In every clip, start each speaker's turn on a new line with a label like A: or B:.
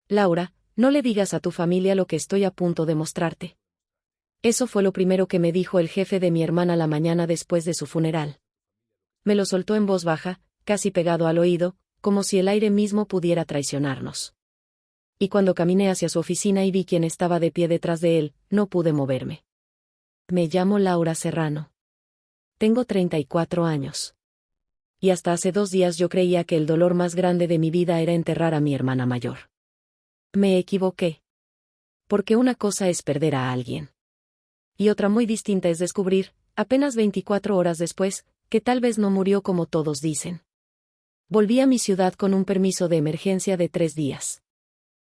A: Laura, no le digas a tu familia lo que estoy a punto de mostrarte. Eso fue lo primero que me dijo el jefe de mi hermana la mañana después de su funeral. Me lo soltó en voz baja, casi pegado al oído, como si el aire mismo pudiera traicionarnos. Y cuando caminé hacia su oficina y vi quién estaba de pie detrás de él, no pude moverme. Me llamo Laura Serrano. Tengo 34 años. Y hasta hace 2 días yo creía que el dolor más grande de mi vida era enterrar a mi hermana mayor. Me equivoqué. Porque una cosa es perder a alguien. Y otra muy distinta es descubrir, apenas 24 horas después, que tal vez no murió como todos dicen. Volví a mi ciudad con un permiso de emergencia de 3 días.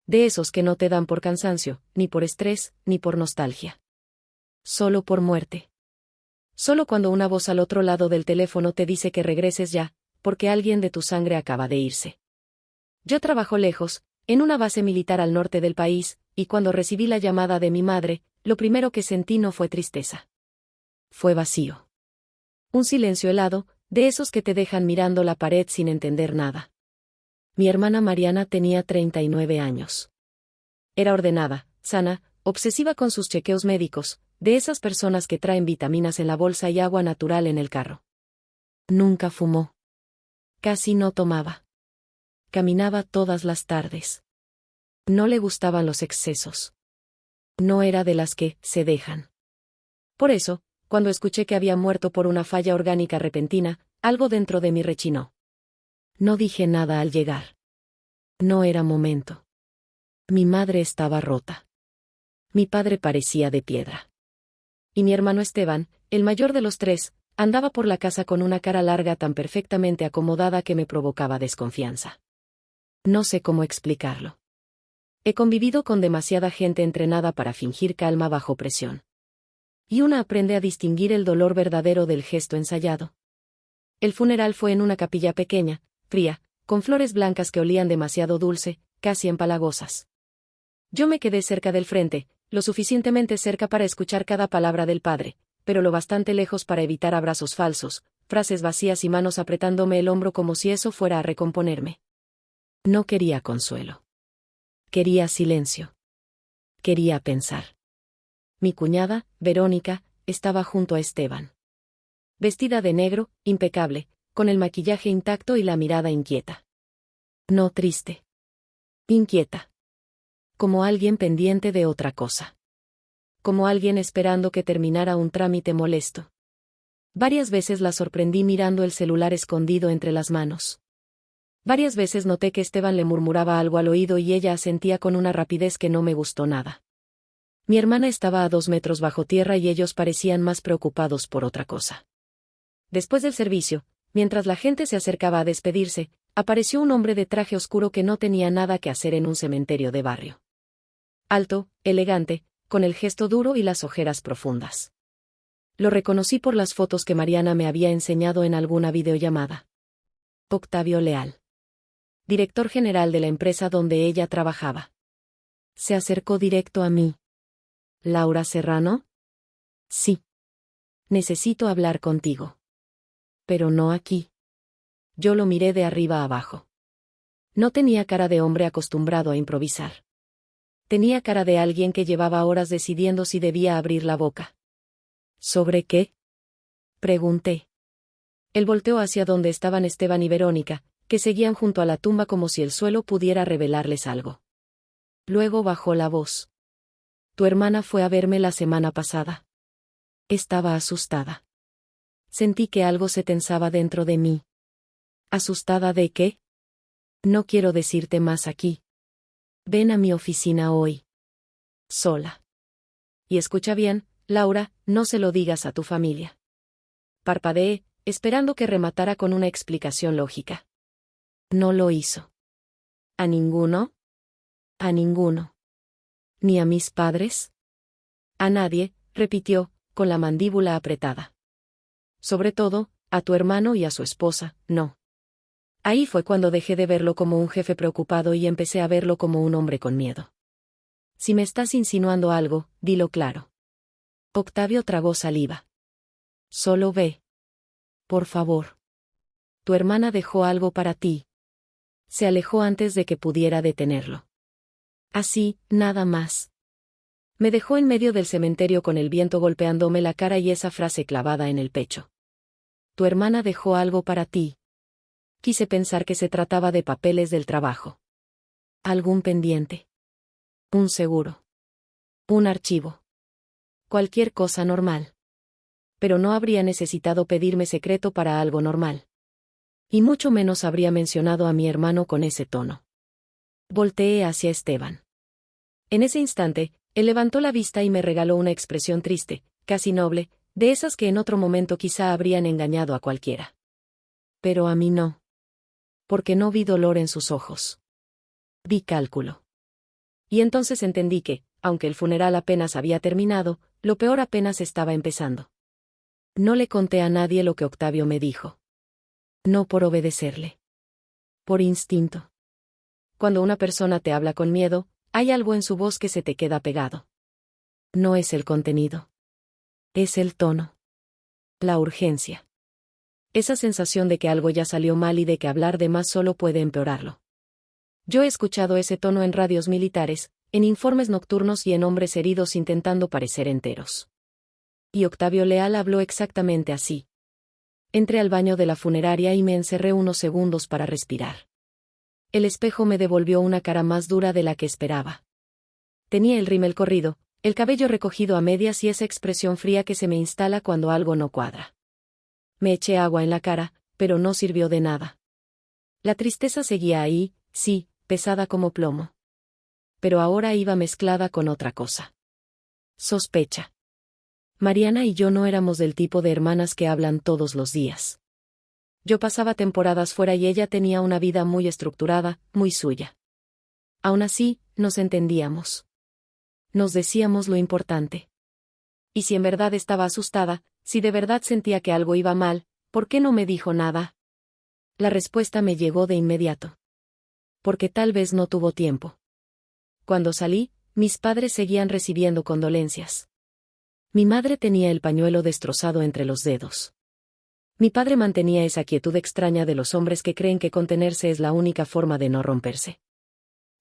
A: De esos que no te dan por cansancio, ni por estrés, ni por nostalgia. Solo por muerte. Solo cuando una voz al otro lado del teléfono te dice que regreses ya, porque alguien de tu sangre acaba de irse. Yo trabajo lejos, en una base militar al norte del país, y cuando recibí la llamada de mi madre, lo primero que sentí no fue tristeza. Fue vacío. Un silencio helado, de esos que te dejan mirando la pared sin entender nada. Mi hermana Mariana tenía 39 años. Era ordenada, sana, obsesiva con sus chequeos médicos, de esas personas que traen vitaminas en la bolsa y agua natural en el carro. Nunca fumó. Casi no tomaba. Caminaba todas las tardes. No le gustaban los excesos. No era de las que se dejan. Por eso, cuando escuché que había muerto por una falla orgánica repentina, algo dentro de mí rechinó. No dije nada al llegar. No era momento. Mi madre estaba rota. Mi padre parecía de piedra. Y mi hermano Esteban, el mayor de los 3, andaba por la casa con una cara larga tan perfectamente acomodada que me provocaba desconfianza. No sé cómo explicarlo. He convivido con demasiada gente entrenada para fingir calma bajo presión. Y una aprende a distinguir el dolor verdadero del gesto ensayado. El funeral fue en una capilla pequeña, fría, con flores blancas que olían demasiado dulce, casi empalagosas. Yo me quedé cerca del frente, lo suficientemente cerca para escuchar cada palabra del padre, pero lo bastante lejos para evitar abrazos falsos, frases vacías y manos apretándome el hombro como si eso fuera a recomponerme. No quería consuelo. Quería silencio. Quería pensar. Mi cuñada, Verónica, estaba junto a Esteban. Vestida de negro, impecable, con el maquillaje intacto y la mirada inquieta. No triste. Inquieta. Como alguien pendiente de otra cosa. Como alguien esperando que terminara un trámite molesto. Varias veces la sorprendí mirando el celular escondido entre las manos. Varias veces noté que Esteban le murmuraba algo al oído y ella asentía con una rapidez que no me gustó nada. Mi hermana estaba a 2 metros bajo tierra y ellos parecían más preocupados por otra cosa. Después del servicio, mientras la gente se acercaba a despedirse, apareció un hombre de traje oscuro que no tenía nada que hacer en un cementerio de barrio. Alto, elegante, con el gesto duro y las ojeras profundas. Lo reconocí por las fotos que Mariana me había enseñado en alguna videollamada. Octavio Leal. Director general de la empresa donde ella trabajaba. Se acercó directo a mí. ¿Laura Serrano? Sí. Necesito hablar contigo. Pero no aquí. Yo lo miré de arriba a abajo. No tenía cara de hombre acostumbrado a improvisar. Tenía cara de alguien que llevaba horas decidiendo si debía abrir la boca. ¿Sobre qué? Pregunté. Él volteó hacia donde estaban Esteban y Verónica, que seguían junto a la tumba como si el suelo pudiera revelarles algo. Luego bajó la voz. Tu hermana fue a verme la semana pasada. Estaba asustada. Sentí que algo se tensaba dentro de mí. ¿Asustada de qué? No quiero decirte más aquí. Ven a mi oficina hoy. Sola. Y escucha bien, Laura, no se lo digas a tu familia. Parpadeé, esperando que rematara con una explicación lógica. No lo hizo. ¿A ninguno? A ninguno. ¿Ni a mis padres? A nadie, repitió, con la mandíbula apretada. Sobre todo, a tu hermano y a su esposa, no. Ahí fue cuando dejé de verlo como un jefe preocupado y empecé a verlo como un hombre con miedo. Si me estás insinuando algo, dilo claro. Octavio tragó saliva. Solo ve. Por favor. Tu hermana dejó algo para ti. Se alejó antes de que pudiera detenerlo. Así, nada más. Me dejó en medio del cementerio con el viento golpeándome la cara y esa frase clavada en el pecho. Tu hermana dejó algo para ti. Quise pensar que se trataba de papeles del trabajo. Algún pendiente. Un seguro. Un archivo. Cualquier cosa normal. Pero no habría necesitado pedirme secreto para algo normal. Y mucho menos habría mencionado a mi hermano con ese tono. Volteé hacia Esteban. En ese instante, él levantó la vista y me regaló una expresión triste, casi noble, de esas que en otro momento quizá habrían engañado a cualquiera. Pero a mí no. Porque no vi dolor en sus ojos. Vi cálculo. Y entonces entendí que, aunque el funeral apenas había terminado, lo peor apenas estaba empezando. No le conté a nadie lo que Octavio me dijo. No por obedecerle. Por instinto. Cuando una persona te habla con miedo, hay algo en su voz que se te queda pegado. No es el contenido. Es el tono. La urgencia. Esa sensación de que algo ya salió mal y de que hablar de más solo puede empeorarlo. Yo he escuchado ese tono en radios militares, en informes nocturnos y en hombres heridos intentando parecer enteros. Y Octavio Leal habló exactamente así. Entré al baño de la funeraria y me encerré unos segundos para respirar. El espejo me devolvió una cara más dura de la que esperaba. Tenía el rímel corrido, el cabello recogido a medias y esa expresión fría que se me instala cuando algo no cuadra. Me eché agua en la cara, pero no sirvió de nada. La tristeza seguía ahí, sí, pesada como plomo. Pero ahora iba mezclada con otra cosa. Sospecha. Mariana y yo no éramos del tipo de hermanas que hablan todos los días. Yo pasaba temporadas fuera y ella tenía una vida muy estructurada, muy suya. Aún así, nos entendíamos. Nos decíamos lo importante. Y si en verdad estaba asustada, si de verdad sentía que algo iba mal, ¿por qué no me dijo nada? La respuesta me llegó de inmediato. Porque tal vez no tuvo tiempo. Cuando salí, mis padres seguían recibiendo condolencias. Mi madre tenía el pañuelo destrozado entre los dedos. Mi padre mantenía esa quietud extraña de los hombres que creen que contenerse es la única forma de no romperse.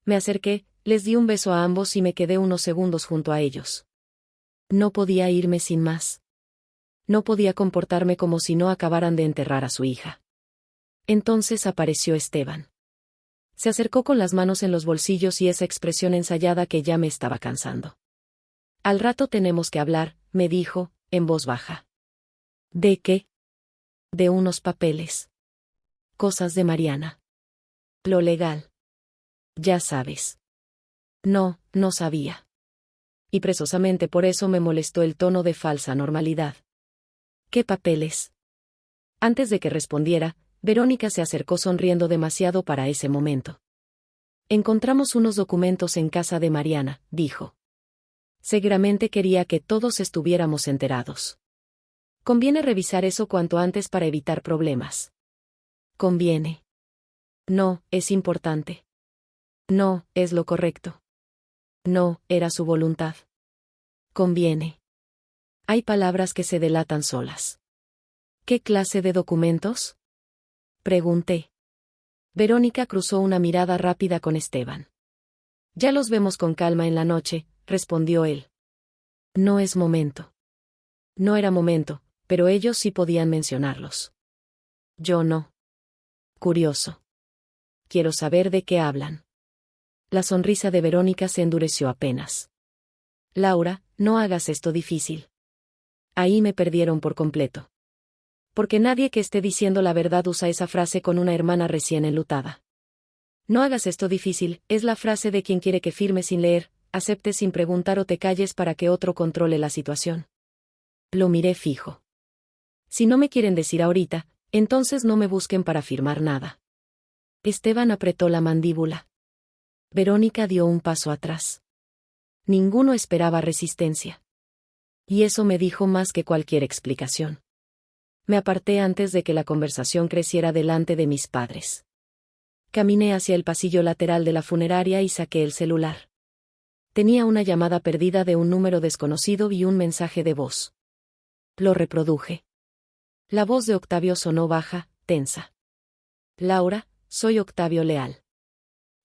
A: Me acerqué, les di un beso a ambos y me quedé unos segundos junto a ellos. No podía irme sin más. No podía comportarme como si no acabaran de enterrar a su hija. Entonces apareció Esteban. Se acercó con las manos en los bolsillos y esa expresión ensayada que ya me estaba cansando. Al rato tenemos que hablar, me dijo, en voz baja. ¿De qué? De unos papeles. Cosas de Mariana. Lo legal. Ya sabes. No, no sabía. Y precisamente por eso me molestó el tono de falsa normalidad. ¿Qué papeles? Antes de que respondiera, Verónica se acercó sonriendo demasiado para ese momento. Encontramos unos documentos en casa de Mariana, dijo. Seguramente quería que todos estuviéramos enterados. Conviene revisar eso cuanto antes para evitar problemas. Conviene. No, es importante. No, es lo correcto. No, era su voluntad. Conviene. Hay palabras que se delatan solas. ¿Qué clase de documentos? Pregunté. Verónica cruzó una mirada rápida con Esteban. Ya los vemos con calma en la noche, respondió él. No es momento. No era momento, pero ellos sí podían mencionarlos. Yo no. Curioso. Quiero saber de qué hablan. La sonrisa de Verónica se endureció apenas. Laura, no hagas esto difícil. Ahí me perdieron por completo. Porque nadie que esté diciendo la verdad usa esa frase con una hermana recién enlutada. No hagas esto difícil, es la frase de quien quiere que firmes sin leer, aceptes sin preguntar o te calles para que otro controle la situación. Lo miré fijo. Si no me quieren decir ahorita, entonces no me busquen para firmar nada. Esteban apretó la mandíbula. Verónica dio un paso atrás. Ninguno esperaba resistencia. Y eso me dijo más que cualquier explicación. Me aparté antes de que la conversación creciera delante de mis padres. Caminé hacia el pasillo lateral de la funeraria y saqué el celular. Tenía una llamada perdida de un número desconocido y un mensaje de voz. Lo reproduje. La voz de Octavio sonó baja, tensa. Laura, soy Octavio Leal.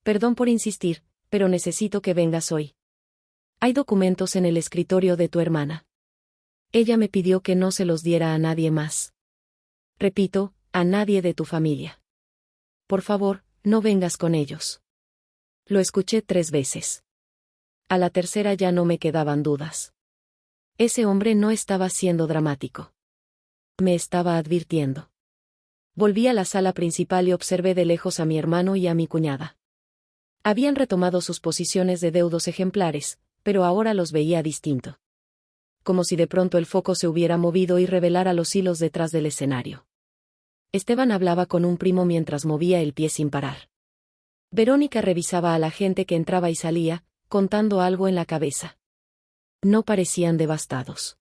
A: Perdón por insistir, pero necesito que vengas hoy. Hay documentos en el escritorio de tu hermana. Ella me pidió que no se los diera a nadie más. Repito, a nadie de tu familia. Por favor, no vengas con ellos. Lo escuché 3 veces. A la tercera ya no me quedaban dudas. Ese hombre no estaba siendo dramático. Me estaba advirtiendo. Volví a la sala principal y observé de lejos a mi hermano y a mi cuñada. Habían retomado sus posiciones de deudos ejemplares, pero ahora los veía distinto. Como si de pronto el foco se hubiera movido y revelara los hilos detrás del escenario. Esteban hablaba con un primo mientras movía el pie sin parar. Verónica revisaba a la gente que entraba y salía, contando algo en la cabeza. No parecían devastados.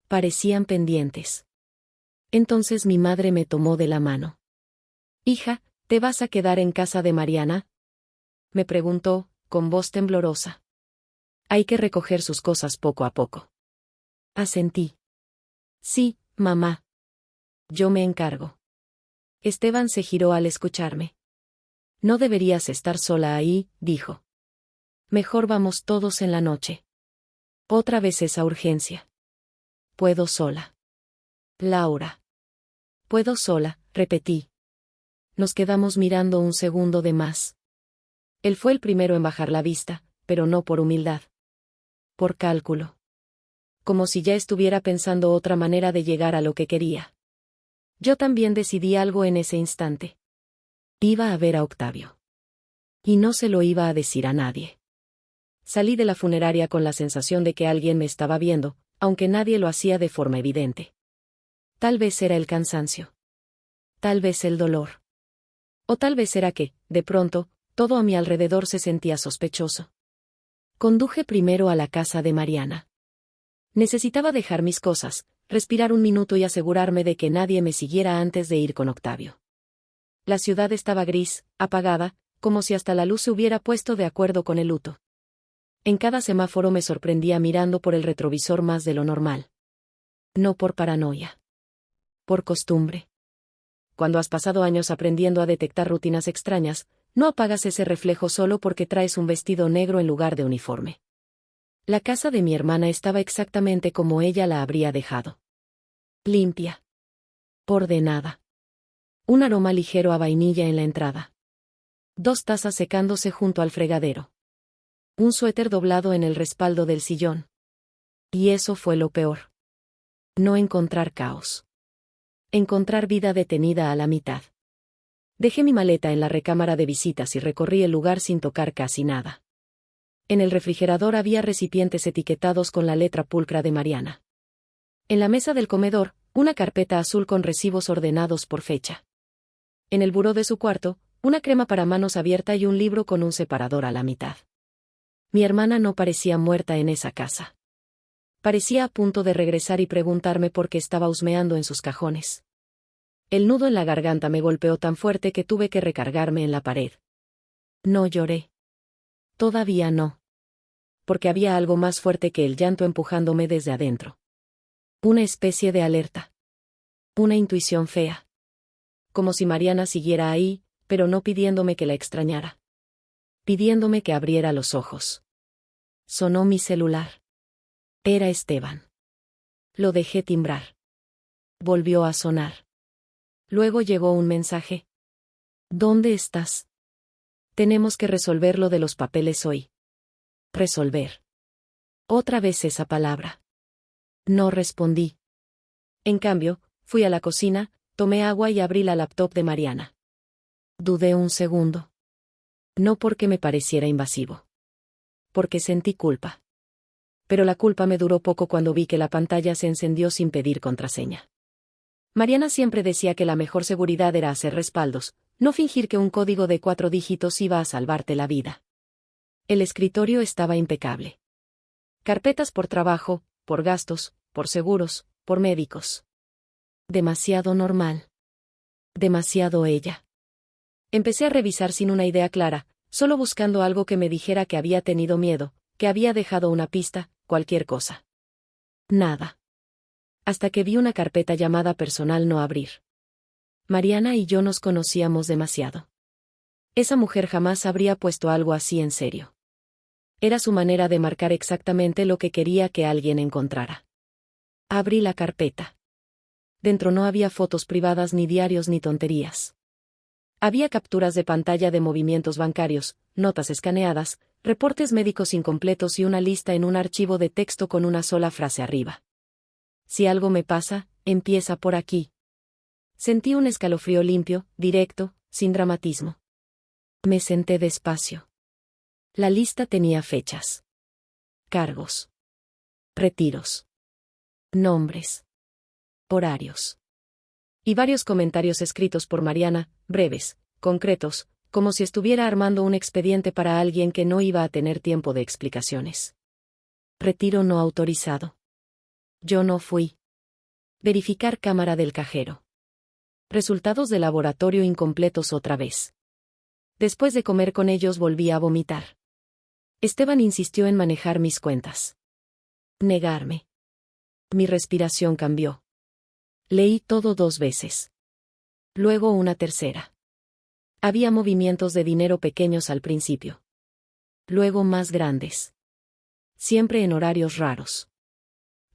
A: Parecían pendientes. Entonces mi madre me tomó de la mano. «Hija, ¿te vas a quedar en casa de Mariana?», me preguntó, con voz temblorosa. «Hay que recoger sus cosas poco a poco». Asentí. «Sí, mamá. Yo me encargo». Esteban se giró al escucharme. «No deberías estar sola ahí», dijo. «Mejor vamos todos en la noche». Otra vez esa urgencia. «Puedo sola». «Laura». «Puedo sola», repetí. Nos quedamos mirando un segundo de más. Él fue el primero en bajar la vista, pero no por humildad. Por cálculo. Como si ya estuviera pensando otra manera de llegar a lo que quería. Yo también decidí algo en ese instante. Iba a ver a Octavio. Y no se lo iba a decir a nadie. Salí de la funeraria con la sensación de que alguien me estaba viendo, aunque nadie lo hacía de forma evidente. Tal vez era el cansancio. Tal vez el dolor. O tal vez era que, de pronto, todo a mi alrededor se sentía sospechoso. Conduje primero a la casa de Mariana. Necesitaba dejar mis cosas, respirar un minuto y asegurarme de que nadie me siguiera antes de ir con Octavio. La ciudad estaba gris, apagada, como si hasta la luz se hubiera puesto de acuerdo con el luto. En cada semáforo me sorprendía mirando por el retrovisor más de lo normal. No por paranoia. Por costumbre. Cuando has pasado años aprendiendo a detectar rutinas extrañas, no apagas ese reflejo solo porque traes un vestido negro en lugar de uniforme. La casa de mi hermana estaba exactamente como ella la habría dejado. Limpia. Ordenada. Un aroma ligero a vainilla en la entrada. 2 tazas secándose junto al fregadero. Un suéter doblado en el respaldo del sillón. Y eso fue lo peor. No encontrar caos. Encontrar vida detenida a la mitad. Dejé mi maleta en la recámara de visitas y recorrí el lugar sin tocar casi nada. En el refrigerador había recipientes etiquetados con la letra pulcra de Mariana. En la mesa del comedor, una carpeta azul con recibos ordenados por fecha. En el buró de su cuarto, una crema para manos abierta y un libro con un separador a la mitad. Mi hermana no parecía muerta en esa casa. Parecía a punto de regresar y preguntarme por qué estaba husmeando en sus cajones. El nudo en la garganta me golpeó tan fuerte que tuve que recargarme en la pared. No lloré. Todavía no. Porque había algo más fuerte que el llanto empujándome desde adentro. Una especie de alerta. Una intuición fea. Como si Mariana siguiera ahí, pero no pidiéndome que la extrañara. Pidiéndome que abriera los ojos. Sonó mi celular. Era Esteban. Lo dejé timbrar. Volvió a sonar. Luego llegó un mensaje. ¿Dónde estás? Tenemos que resolver lo de los papeles hoy. Resolver. Otra vez esa palabra. No respondí. En cambio, fui a la cocina, tomé agua y abrí la laptop de Mariana. Dudé un segundo. No porque me pareciera invasivo. Porque sentí culpa. Pero la culpa me duró poco cuando vi que la pantalla se encendió sin pedir contraseña. Mariana siempre decía que la mejor seguridad era hacer respaldos, no fingir que un código de 4 dígitos iba a salvarte la vida. El escritorio estaba impecable. Carpetas por trabajo, por gastos, por seguros, por médicos. Demasiado normal. Demasiado ella. Empecé a revisar sin una idea clara, solo buscando algo que me dijera que había tenido miedo, que había dejado una pista, cualquier cosa. Nada. Hasta que vi una carpeta llamada personal no abrir. Mariana y yo nos conocíamos demasiado. Esa mujer jamás habría puesto algo así en serio. Era su manera de marcar exactamente lo que quería que alguien encontrara. Abrí la carpeta. Dentro no había fotos privadas ni diarios ni tonterías. Había capturas de pantalla de movimientos bancarios, notas escaneadas, reportes médicos incompletos y una lista en un archivo de texto con una sola frase arriba. Si algo me pasa, empieza por aquí. Sentí un escalofrío limpio, directo, sin dramatismo. Me senté despacio. La lista tenía fechas. Cargos. Retiros. Nombres. Horarios. Y varios comentarios escritos por Mariana, breves, concretos, como si estuviera armando un expediente para alguien que no iba a tener tiempo de explicaciones. Retiro no autorizado. Yo no fui. Verificar cámara del cajero. Resultados de laboratorio incompletos otra vez. Después de comer con ellos volví a vomitar. Esteban insistió en manejar mis cuentas. Negarme. Mi respiración cambió. Leí todo 2 veces. Luego una tercera. Había movimientos de dinero pequeños al principio. Luego más grandes. Siempre en horarios raros.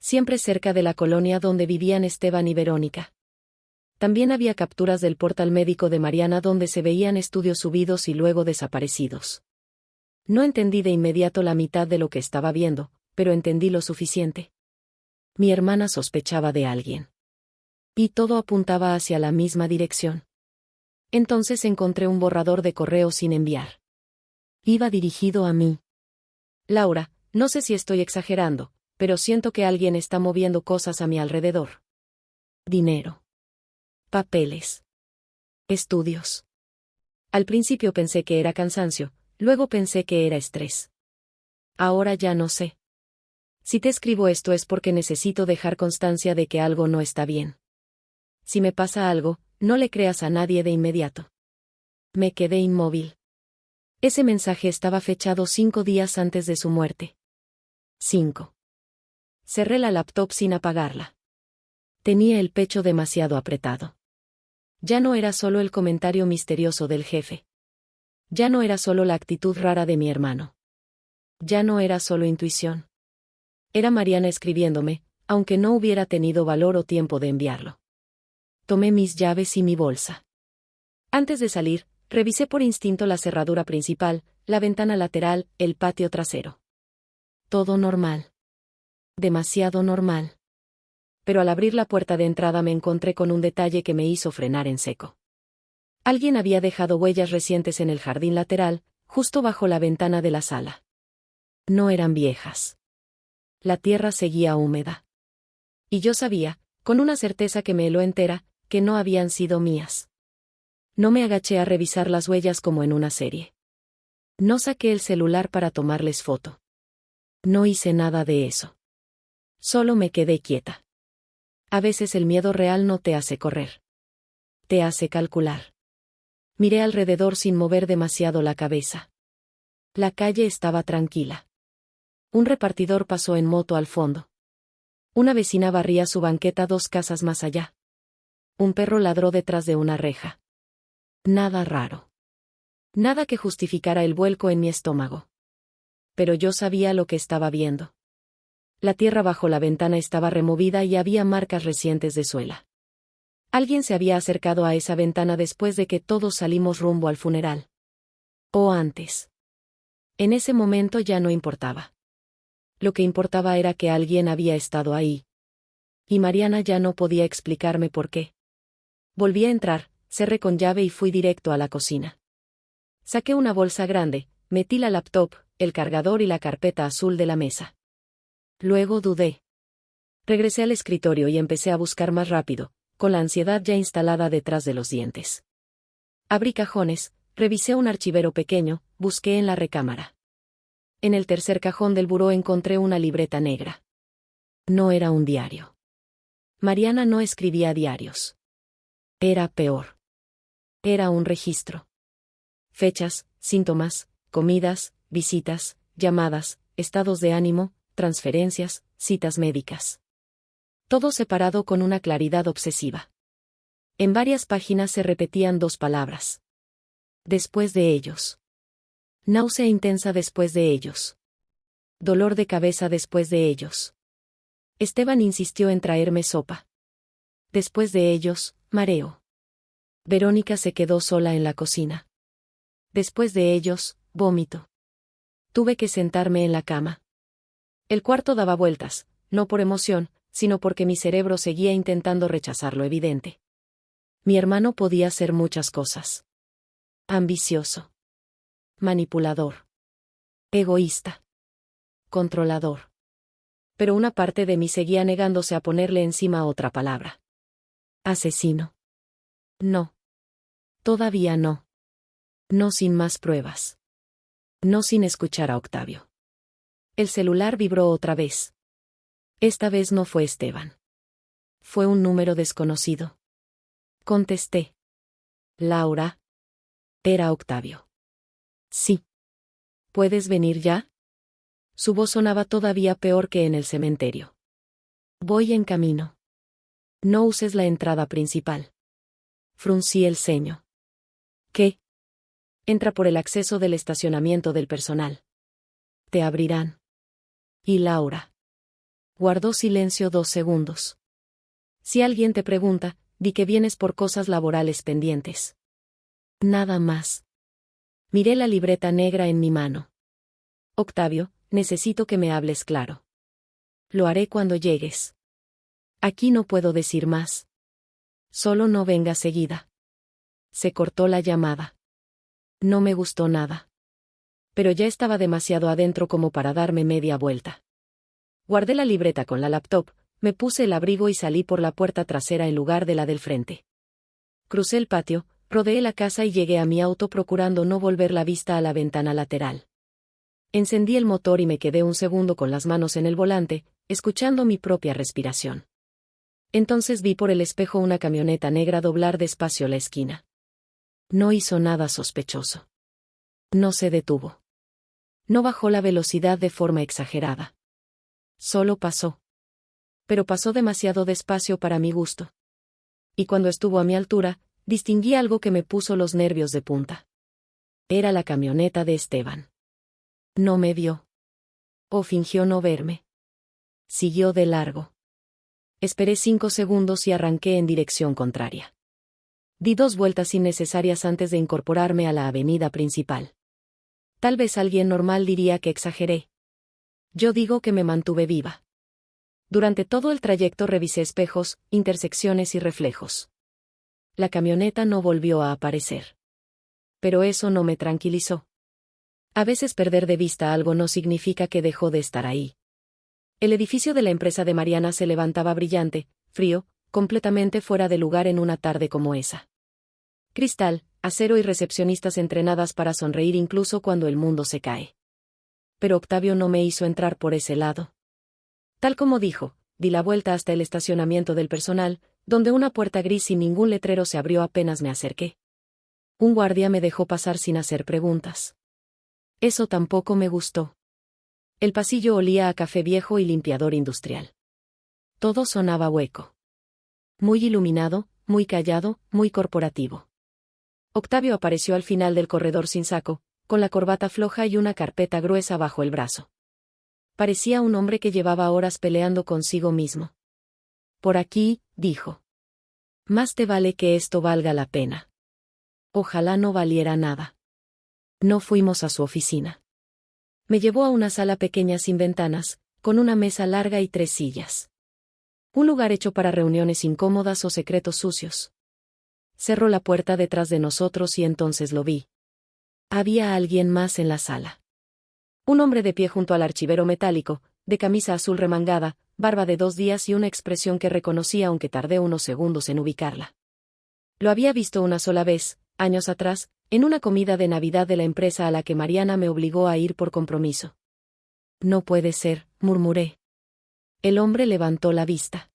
A: Siempre cerca de la colonia donde vivían Esteban y Verónica. También había capturas del portal médico de Mariana donde se veían estudios subidos y luego desaparecidos. No entendí de inmediato la mitad de lo que estaba viendo, pero entendí lo suficiente. Mi hermana sospechaba de alguien. Y todo apuntaba hacia la misma dirección. Entonces encontré un borrador de correo sin enviar. Iba dirigido a mí. Laura, no sé si estoy exagerando, pero siento que alguien está moviendo cosas a mi alrededor. Dinero. Papeles. Estudios. Al principio pensé que era cansancio, luego pensé que era estrés. Ahora ya no sé. Si te escribo esto es porque necesito dejar constancia de que algo no está bien. Si me pasa algo, no le creas a nadie de inmediato. Me quedé inmóvil. Ese mensaje estaba fechado 5 días antes de su muerte. 5. Cerré la laptop sin apagarla. Tenía el pecho demasiado apretado. Ya no era solo el comentario misterioso del jefe. Ya no era solo la actitud rara de mi hermano. Ya no era solo intuición. Era Mariana escribiéndome, aunque no hubiera tenido valor o tiempo de enviarlo. Tomé mis llaves y mi bolsa. Antes de salir, revisé por instinto la cerradura principal, la ventana lateral, el patio trasero. Todo normal. Demasiado normal. Pero al abrir la puerta de entrada me encontré con un detalle que me hizo frenar en seco. Alguien había dejado huellas recientes en el jardín lateral, justo bajo la ventana de la sala. No eran viejas. La tierra seguía húmeda. Y yo sabía, con una certeza que me heló entera, que no habían sido mías. No me agaché a revisar las huellas como en una serie. No saqué el celular para tomarles foto. No hice nada de eso. Solo me quedé quieta. A veces el miedo real no te hace correr. Te hace calcular. Miré alrededor sin mover demasiado la cabeza. La calle estaba tranquila. Un repartidor pasó en moto al fondo. Una vecina barría su banqueta 2 casas más allá. Un perro ladró detrás de una reja. Nada raro. Nada que justificara el vuelco en mi estómago. Pero yo sabía lo que estaba viendo. La tierra bajo la ventana estaba removida y había marcas recientes de suela. Alguien se había acercado a esa ventana después de que todos salimos rumbo al funeral. O antes. En ese momento ya no importaba. Lo que importaba era que alguien había estado ahí. Y Mariana ya no podía explicarme por qué. Volví a entrar, cerré con llave y fui directo a la cocina. Saqué una bolsa grande, metí la laptop, el cargador y la carpeta azul de la mesa. Luego dudé. Regresé al escritorio y empecé a buscar más rápido, con la ansiedad ya instalada detrás de los dientes. Abrí cajones, revisé un archivero pequeño, busqué en la recámara. En el tercer cajón del buró encontré una libreta negra. No era un diario. Mariana no escribía diarios. Era peor. Era un registro. Fechas, síntomas, comidas, visitas, llamadas, estados de ánimo, transferencias, citas médicas. Todo separado con una claridad obsesiva. En varias páginas se repetían 2 palabras. Después de ellos. Náusea intensa después de ellos. Dolor de cabeza después de ellos. Esteban insistió en traerme sopa. Después de ellos, mareo. Verónica se quedó sola en la cocina. Después de ellos, vómito. Tuve que sentarme en la cama. El cuarto daba vueltas, no por emoción, sino porque mi cerebro seguía intentando rechazar lo evidente. Mi hermano podía hacer muchas cosas. Ambicioso. Manipulador. Egoísta. Controlador. Pero una parte de mí seguía negándose a ponerle encima otra palabra. Asesino. No. Todavía no. No sin más pruebas. No sin escuchar a Octavio. El celular vibró otra vez. Esta vez no fue Esteban. Fue un número desconocido. Contesté. Laura. Era Octavio. Sí. ¿Puedes venir ya? Su voz sonaba todavía peor que en el cementerio. Voy en camino. No uses la entrada principal. Fruncí el ceño. ¿Qué? Entra por el acceso del estacionamiento del personal. Te abrirán. ¿Y Laura? Guardó silencio 2 segundos. Si alguien te pregunta, di que vienes por cosas laborales pendientes. Nada más. Miré la libreta negra en mi mano. Octavio, necesito que me hables claro. Lo haré cuando llegues. Aquí no puedo decir más. Solo no venga seguida. Se cortó la llamada. No me gustó nada. Pero ya estaba demasiado adentro como para darme media vuelta. Guardé la libreta con la laptop, me puse el abrigo y salí por la puerta trasera en lugar de la del frente. Crucé el patio, rodeé la casa y llegué a mi auto procurando no volver la vista a la ventana lateral. Encendí el motor y me quedé un segundo con las manos en el volante, escuchando mi propia respiración. Entonces vi por el espejo una camioneta negra doblar despacio la esquina. No hizo nada sospechoso. No se detuvo. No bajó la velocidad de forma exagerada. Solo pasó. Pero pasó demasiado despacio para mi gusto. Y cuando estuvo a mi altura, distinguí algo que me puso los nervios de punta. Era la camioneta de Esteban. No me vio. O fingió no verme. Siguió de largo. Esperé 5 segundos y arranqué en dirección contraria. Di 2 vueltas innecesarias antes de incorporarme a la avenida principal. Tal vez alguien normal diría que exageré. Yo digo que me mantuve viva. Durante todo el trayecto revisé espejos, intersecciones y reflejos. La camioneta no volvió a aparecer. Pero eso no me tranquilizó. A veces perder de vista algo no significa que dejó de estar ahí. El edificio de la empresa de Mariana se levantaba brillante, frío, completamente fuera de lugar en una tarde como esa. Cristal, acero y recepcionistas entrenadas para sonreír incluso cuando el mundo se cae. Pero Octavio no me hizo entrar por ese lado. Tal como dijo, di la vuelta hasta el estacionamiento del personal, donde una puerta gris sin ningún letrero se abrió apenas me acerqué. Un guardia me dejó pasar sin hacer preguntas. Eso tampoco me gustó. El pasillo olía a café viejo y limpiador industrial. Todo sonaba hueco. Muy iluminado, muy callado, muy corporativo. Octavio apareció al final del corredor sin saco, con la corbata floja y una carpeta gruesa bajo el brazo. Parecía un hombre que llevaba horas peleando consigo mismo. Por aquí, dijo. Más te vale que esto valga la pena. Ojalá no valiera nada. No fuimos a su oficina. Me llevó a una sala pequeña sin ventanas, con una mesa larga y 3 sillas. Un lugar hecho para reuniones incómodas o secretos sucios. Cerró la puerta detrás de nosotros y entonces lo vi. Había alguien más en la sala. Un hombre de pie junto al archivero metálico, de camisa azul remangada, barba de 2 días y una expresión que reconocí aunque tardé unos segundos en ubicarla. Lo había visto una sola vez, años atrás, en una comida de Navidad de la empresa a la que Mariana me obligó a ir por compromiso. No puede ser, murmuré. El hombre levantó la vista.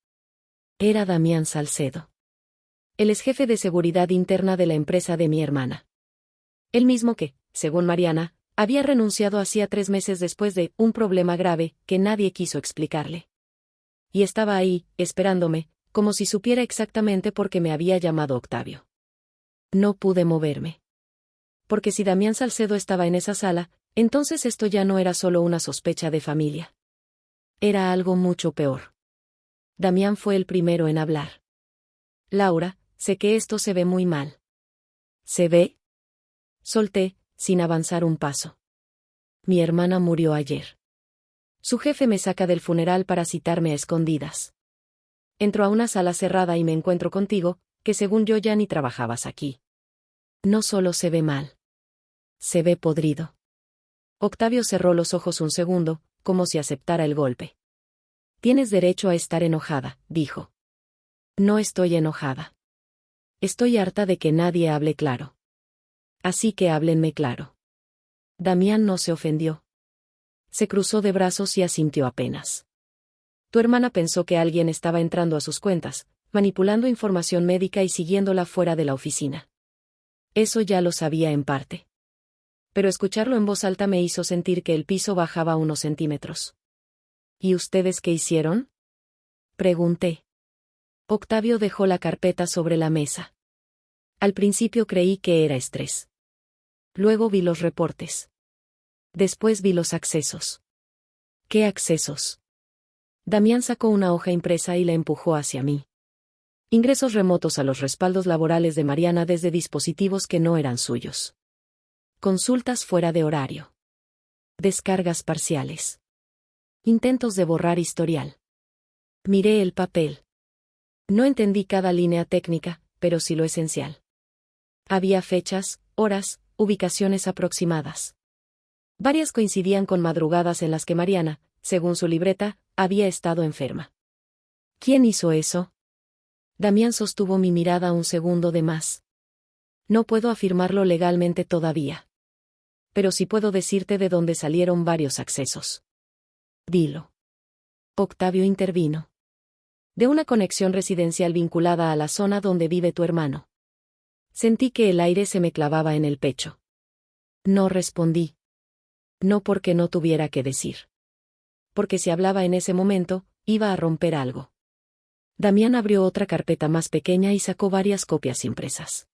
A: Era Damián Salcedo. El exjefe de seguridad interna de la empresa de mi hermana. El mismo que, según Mariana, había renunciado hacía 3 meses después de un problema grave que nadie quiso explicarle. Y estaba ahí, esperándome, como si supiera exactamente por qué me había llamado Octavio. No pude moverme. Porque si Damián Salcedo estaba en esa sala, entonces esto ya no era solo una sospecha de familia. Era algo mucho peor. Damián fue el primero en hablar. Laura, sé que esto se ve muy mal. ¿Se ve? Solté, sin avanzar un paso. Mi hermana murió ayer. Su jefe me saca del funeral para citarme a escondidas. Entro a una sala cerrada y me encuentro contigo, que según yo ya ni trabajabas aquí. No solo se ve mal. Se ve podrido. Octavio cerró los ojos un segundo, como si aceptara el golpe. Tienes derecho a estar enojada, dijo. No estoy enojada. Estoy harta de que nadie hable claro. Así que háblenme claro. Damián no se ofendió. Se cruzó de brazos y asintió apenas. Tu hermana pensó que alguien estaba entrando a sus cuentas, manipulando información médica y siguiéndola fuera de la oficina. Eso ya lo sabía en parte. Pero escucharlo en voz alta me hizo sentir que el piso bajaba unos centímetros. ¿Y ustedes qué hicieron? Pregunté. Octavio dejó la carpeta sobre la mesa. Al principio creí que era estrés. Luego vi los reportes. Después vi los accesos. ¿Qué accesos? Damián sacó una hoja impresa y la empujó hacia mí. Ingresos remotos a los respaldos laborales de Mariana desde dispositivos que no eran suyos. Consultas fuera de horario. Descargas parciales. Intentos de borrar historial. Miré el papel. No entendí cada línea técnica, pero sí lo esencial. Había fechas, horas, ubicaciones aproximadas. Varias coincidían con madrugadas en las que Mariana, según su libreta, había estado enferma. ¿Quién hizo eso? Damián sostuvo mi mirada un segundo de más. No puedo afirmarlo legalmente todavía. Pero sí puedo decirte de dónde salieron varios accesos. Dilo. Octavio intervino. De una conexión residencial vinculada a la zona donde vive tu hermano. Sentí que el aire se me clavaba en el pecho. No respondí. No porque no tuviera que decir. Porque si hablaba en ese momento, iba a romper algo. Damián abrió otra carpeta más pequeña y sacó varias copias impresas.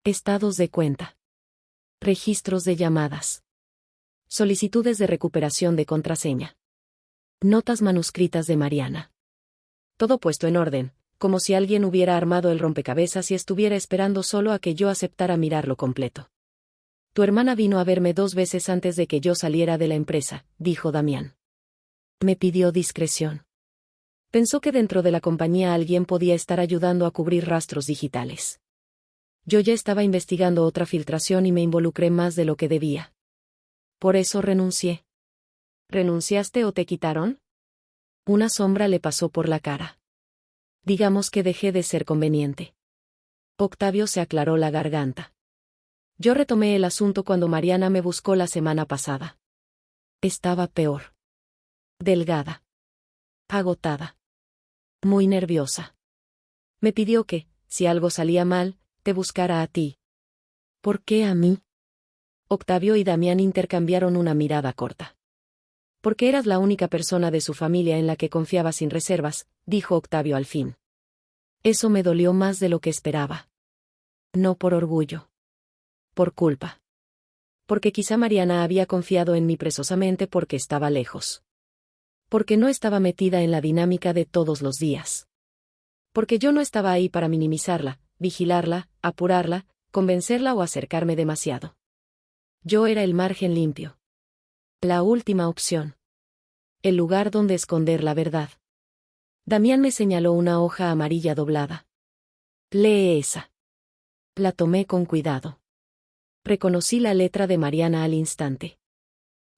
A: Estados de cuenta. Registros de llamadas. Solicitudes de recuperación de contraseña. Notas manuscritas de Mariana. Todo puesto en orden, como si alguien hubiera armado el rompecabezas y estuviera esperando solo a que yo aceptara mirarlo completo. Tu hermana vino a verme 2 veces antes de que yo saliera de la empresa, dijo Damián. Me pidió discreción. Pensó que dentro de la compañía alguien podía estar ayudando a cubrir rastros digitales. Yo ya estaba investigando otra filtración y me involucré más de lo que debía. Por eso renuncié. ¿Renunciaste o te quitaron? Una sombra le pasó por la cara. Digamos que dejé de ser conveniente. Octavio se aclaró la garganta. Yo retomé el asunto cuando Mariana me buscó la semana pasada. Estaba peor. Delgada. Agotada. Muy nerviosa. Me pidió que, si algo salía mal, te buscara a ti. ¿Por qué a mí? Octavio y Damián intercambiaron una mirada corta. Porque eras la única persona de su familia en la que confiaba sin reservas, dijo Octavio al fin. Eso me dolió más de lo que esperaba. No por orgullo. Por culpa. Porque quizá Mariana había confiado en mí precisamente porque estaba lejos. Porque no estaba metida en la dinámica de todos los días. Porque yo no estaba ahí para minimizarla, vigilarla, apurarla, convencerla o acercarme demasiado. Yo era el margen limpio. La última opción. El lugar donde esconder la verdad. Damián me señaló una hoja amarilla doblada. Lee esa. La tomé con cuidado. Reconocí la letra de Mariana al instante.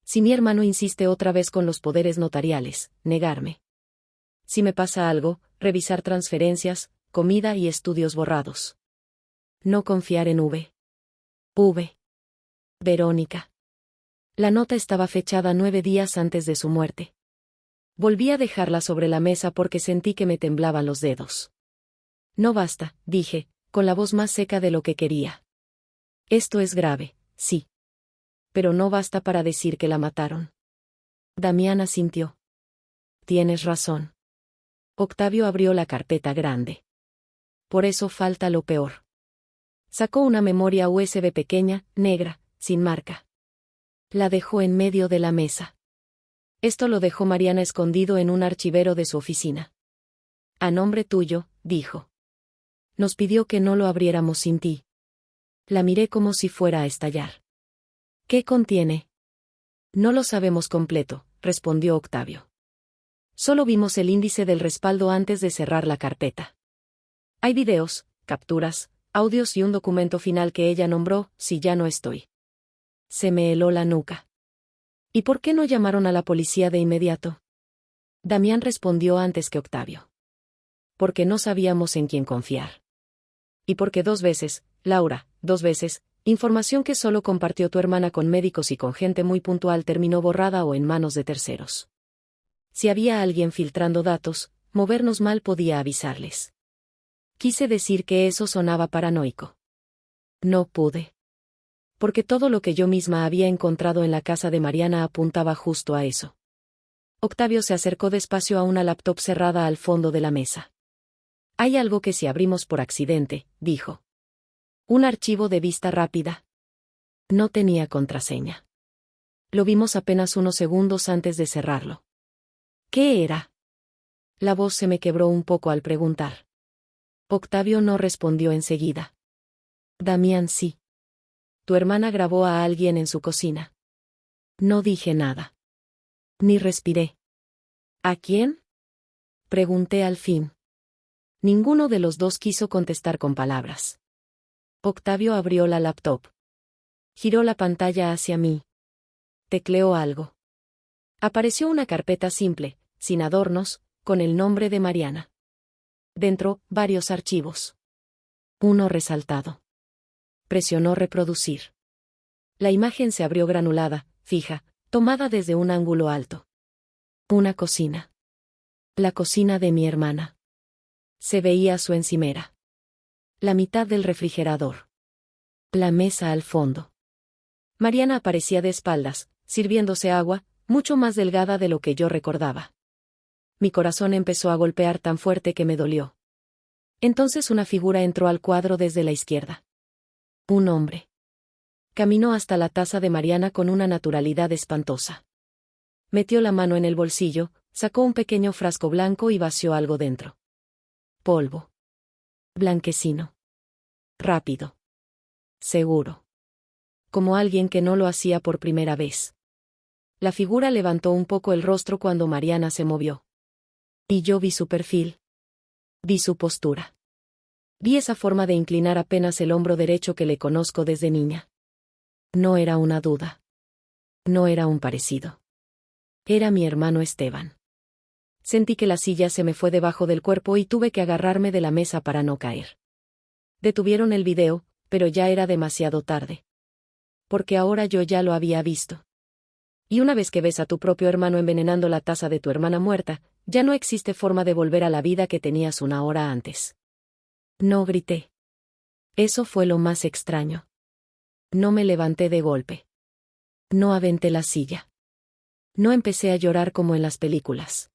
A: Si mi hermano insiste otra vez con los poderes notariales, negarme. Si me pasa algo, revisar transferencias, comida y estudios borrados. No confiar en V. Verónica. La nota estaba fechada 9 días antes de su muerte. Volví a dejarla sobre la mesa porque sentí que me temblaban los dedos. No basta, dije, con la voz más seca de lo que quería. Esto es grave, sí. Pero no basta para decir que la mataron. Damián asintió. Tienes razón. Octavio abrió la carpeta grande. Por eso falta lo peor. Sacó una memoria USB pequeña, negra, sin marca. La dejó en medio de la mesa. Esto lo dejó Mariana escondido en un archivero de su oficina. A nombre tuyo, dijo. Nos pidió que no lo abriéramos sin ti. La miré como si fuera a estallar. ¿Qué contiene? No lo sabemos completo, respondió Octavio. Solo vimos el índice del respaldo antes de cerrar la carpeta. Hay videos, capturas, audios y un documento final que ella nombró, si ya no estoy. Se me heló la nuca. ¿Y por qué no llamaron a la policía de inmediato? Damián respondió antes que Octavio. Porque no sabíamos en quién confiar. Y porque 2 veces, Laura, 2 veces, información que solo compartió tu hermana con médicos y con gente muy puntual terminó borrada o en manos de terceros. Si había alguien filtrando datos, movernos mal podía avisarles. Quise decir que eso sonaba paranoico. No pude. Porque todo lo que yo misma había encontrado en la casa de Mariana apuntaba justo a eso. Octavio se acercó despacio a una laptop cerrada al fondo de la mesa. Hay algo que si abrimos por accidente, dijo. Un archivo de vista rápida. No tenía contraseña. Lo vimos apenas unos segundos antes de cerrarlo. ¿Qué era? La voz se me quebró un poco al preguntar. Octavio no respondió enseguida. Damián sí. Tu hermana grabó a alguien en su cocina. No dije nada. Ni respiré. ¿A quién? Pregunté al fin. Ninguno de los dos quiso contestar con palabras. Octavio abrió la laptop. Giró la pantalla hacia mí. Tecleó algo. Apareció una carpeta simple, sin adornos, con el nombre de Mariana. Dentro, varios archivos. Uno resaltado. Presionó reproducir. La imagen se abrió granulada, fija, tomada desde un ángulo alto. Una cocina. La cocina de mi hermana. Se veía su encimera. La mitad del refrigerador. La mesa al fondo. Mariana aparecía de espaldas, sirviéndose agua, mucho más delgada de lo que yo recordaba. Mi corazón empezó a golpear tan fuerte que me dolió. Entonces una figura entró al cuadro desde la izquierda. Un hombre. Caminó hasta la taza de Mariana con una naturalidad espantosa. Metió la mano en el bolsillo, sacó un pequeño frasco blanco y vació algo dentro. Polvo. Blanquecino. Rápido. Seguro. Como alguien que no lo hacía por primera vez. La figura levantó un poco el rostro cuando Mariana se movió. Y yo vi su perfil. Vi su postura. Vi esa forma de inclinar apenas el hombro derecho que le conozco desde niña. No era una duda. No era un parecido. Era mi hermano Esteban. Sentí que la silla se me fue debajo del cuerpo y tuve que agarrarme de la mesa para no caer. Detuvieron el video, pero ya era demasiado tarde. Porque ahora yo ya lo había visto. Y una vez que ves a tu propio hermano envenenando la taza de tu hermana muerta, ya no existe forma de volver a la vida que tenías una hora antes. No grité. Eso fue lo más extraño. No me levanté de golpe. No aventé la silla. No empecé a llorar como en las películas.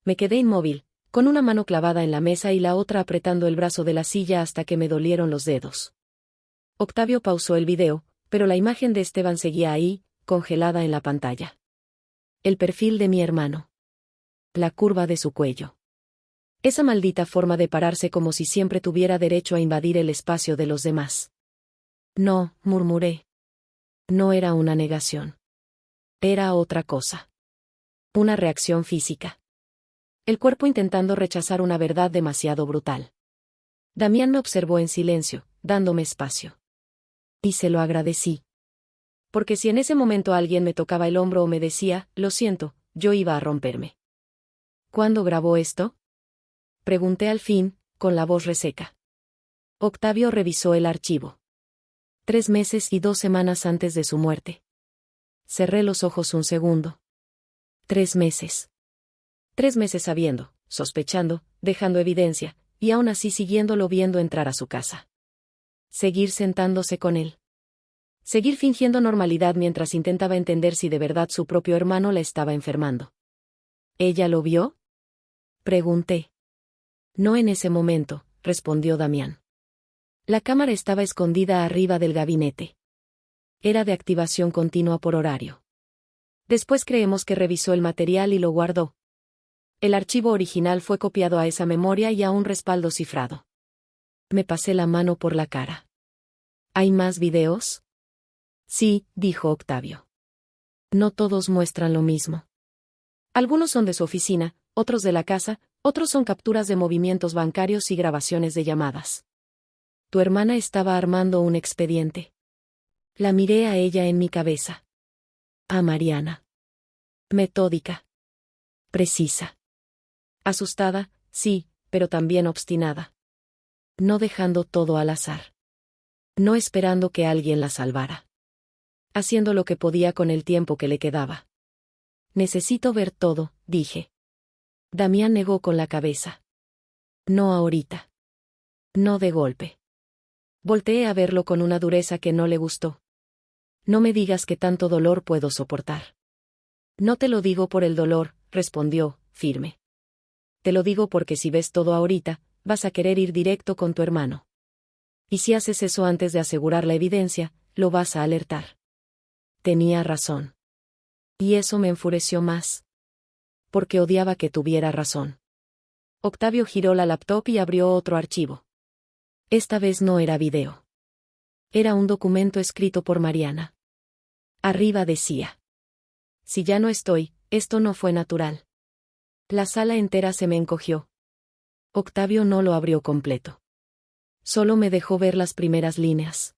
A: Me quedé inmóvil, con una mano clavada en la mesa y la otra apretando el brazo de la silla hasta que me dolieron los dedos. Octavio pausó el video, pero la imagen de Esteban seguía ahí, congelada en la pantalla. El perfil de mi hermano. La curva de su cuello. Esa maldita forma de pararse como si siempre tuviera derecho a invadir el espacio de los demás. No, murmuré. No era una negación. Era otra cosa. Una reacción física. El cuerpo intentando rechazar una verdad demasiado brutal. Damián me observó en silencio, dándome espacio. Y se lo agradecí. Porque si en ese momento alguien me tocaba el hombro o me decía, lo siento, yo iba a romperme. ¿Cuándo grabó esto? Pregunté al fin, con la voz reseca. Octavio revisó el archivo. 3 meses y 2 semanas antes de su muerte. Cerré los ojos un segundo. 3 meses. 3 meses sabiendo, sospechando, dejando evidencia, y aún así siguiéndolo viendo entrar a su casa. Seguir sentándose con él. Seguir fingiendo normalidad mientras intentaba entender si de verdad su propio hermano la estaba enfermando. ¿Ella lo vio? Pregunté. No en ese momento, respondió Damián. La cámara estaba escondida arriba del gabinete. Era de activación continua por horario. Después creemos que revisó el material y lo guardó. El archivo original fue copiado a esa memoria y a un respaldo cifrado. Me pasé la mano por la cara. ¿Hay más videos? Sí, dijo Octavio. No todos muestran lo mismo. Algunos son de su oficina, otros de la casa, otros son capturas de movimientos bancarios y grabaciones de llamadas. Tu hermana estaba armando un expediente. La miré a ella en mi cabeza. A Mariana. Metódica. Precisa. Asustada, sí, pero también obstinada. No dejando todo al azar. No esperando que alguien la salvara. Haciendo lo que podía con el tiempo que le quedaba. Necesito ver todo, dije. Damián negó con la cabeza. No ahorita. No de golpe. Volteé a verlo con una dureza que no le gustó. No me digas que tanto dolor puedo soportar. No te lo digo por el dolor, respondió, firme. Te lo digo porque si ves todo ahorita, vas a querer ir directo con tu hermano. Y si haces eso antes de asegurar la evidencia, lo vas a alertar. Tenía razón. Y eso me enfureció más. Porque odiaba que tuviera razón. Octavio giró la laptop y abrió otro archivo. Esta vez no era video. Era un documento escrito por Mariana. Arriba decía: si ya no estoy, esto no fue natural. La sala entera se me encogió. Octavio no lo abrió completo. Solo me dejó ver las primeras líneas.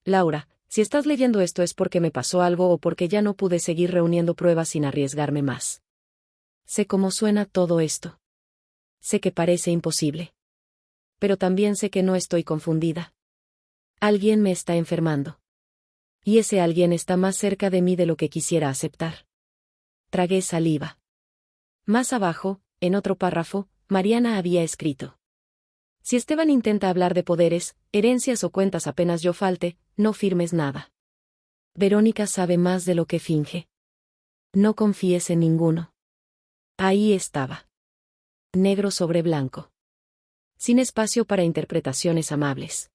A: Laura, si estás leyendo esto es porque me pasó algo o porque ya no pude seguir reuniendo pruebas sin arriesgarme más. Sé cómo suena todo esto. Sé que parece imposible. Pero también sé que no estoy confundida. Alguien me está enfermando. Y ese alguien está más cerca de mí de lo que quisiera aceptar. Tragué saliva. Más abajo, en otro párrafo, Mariana había escrito: si Esteban intenta hablar de poderes, herencias o cuentas apenas yo falte, no firmes nada. Verónica sabe más de lo que finge. No confíes en ninguno. Ahí estaba. Negro sobre blanco. Sin espacio para interpretaciones amables.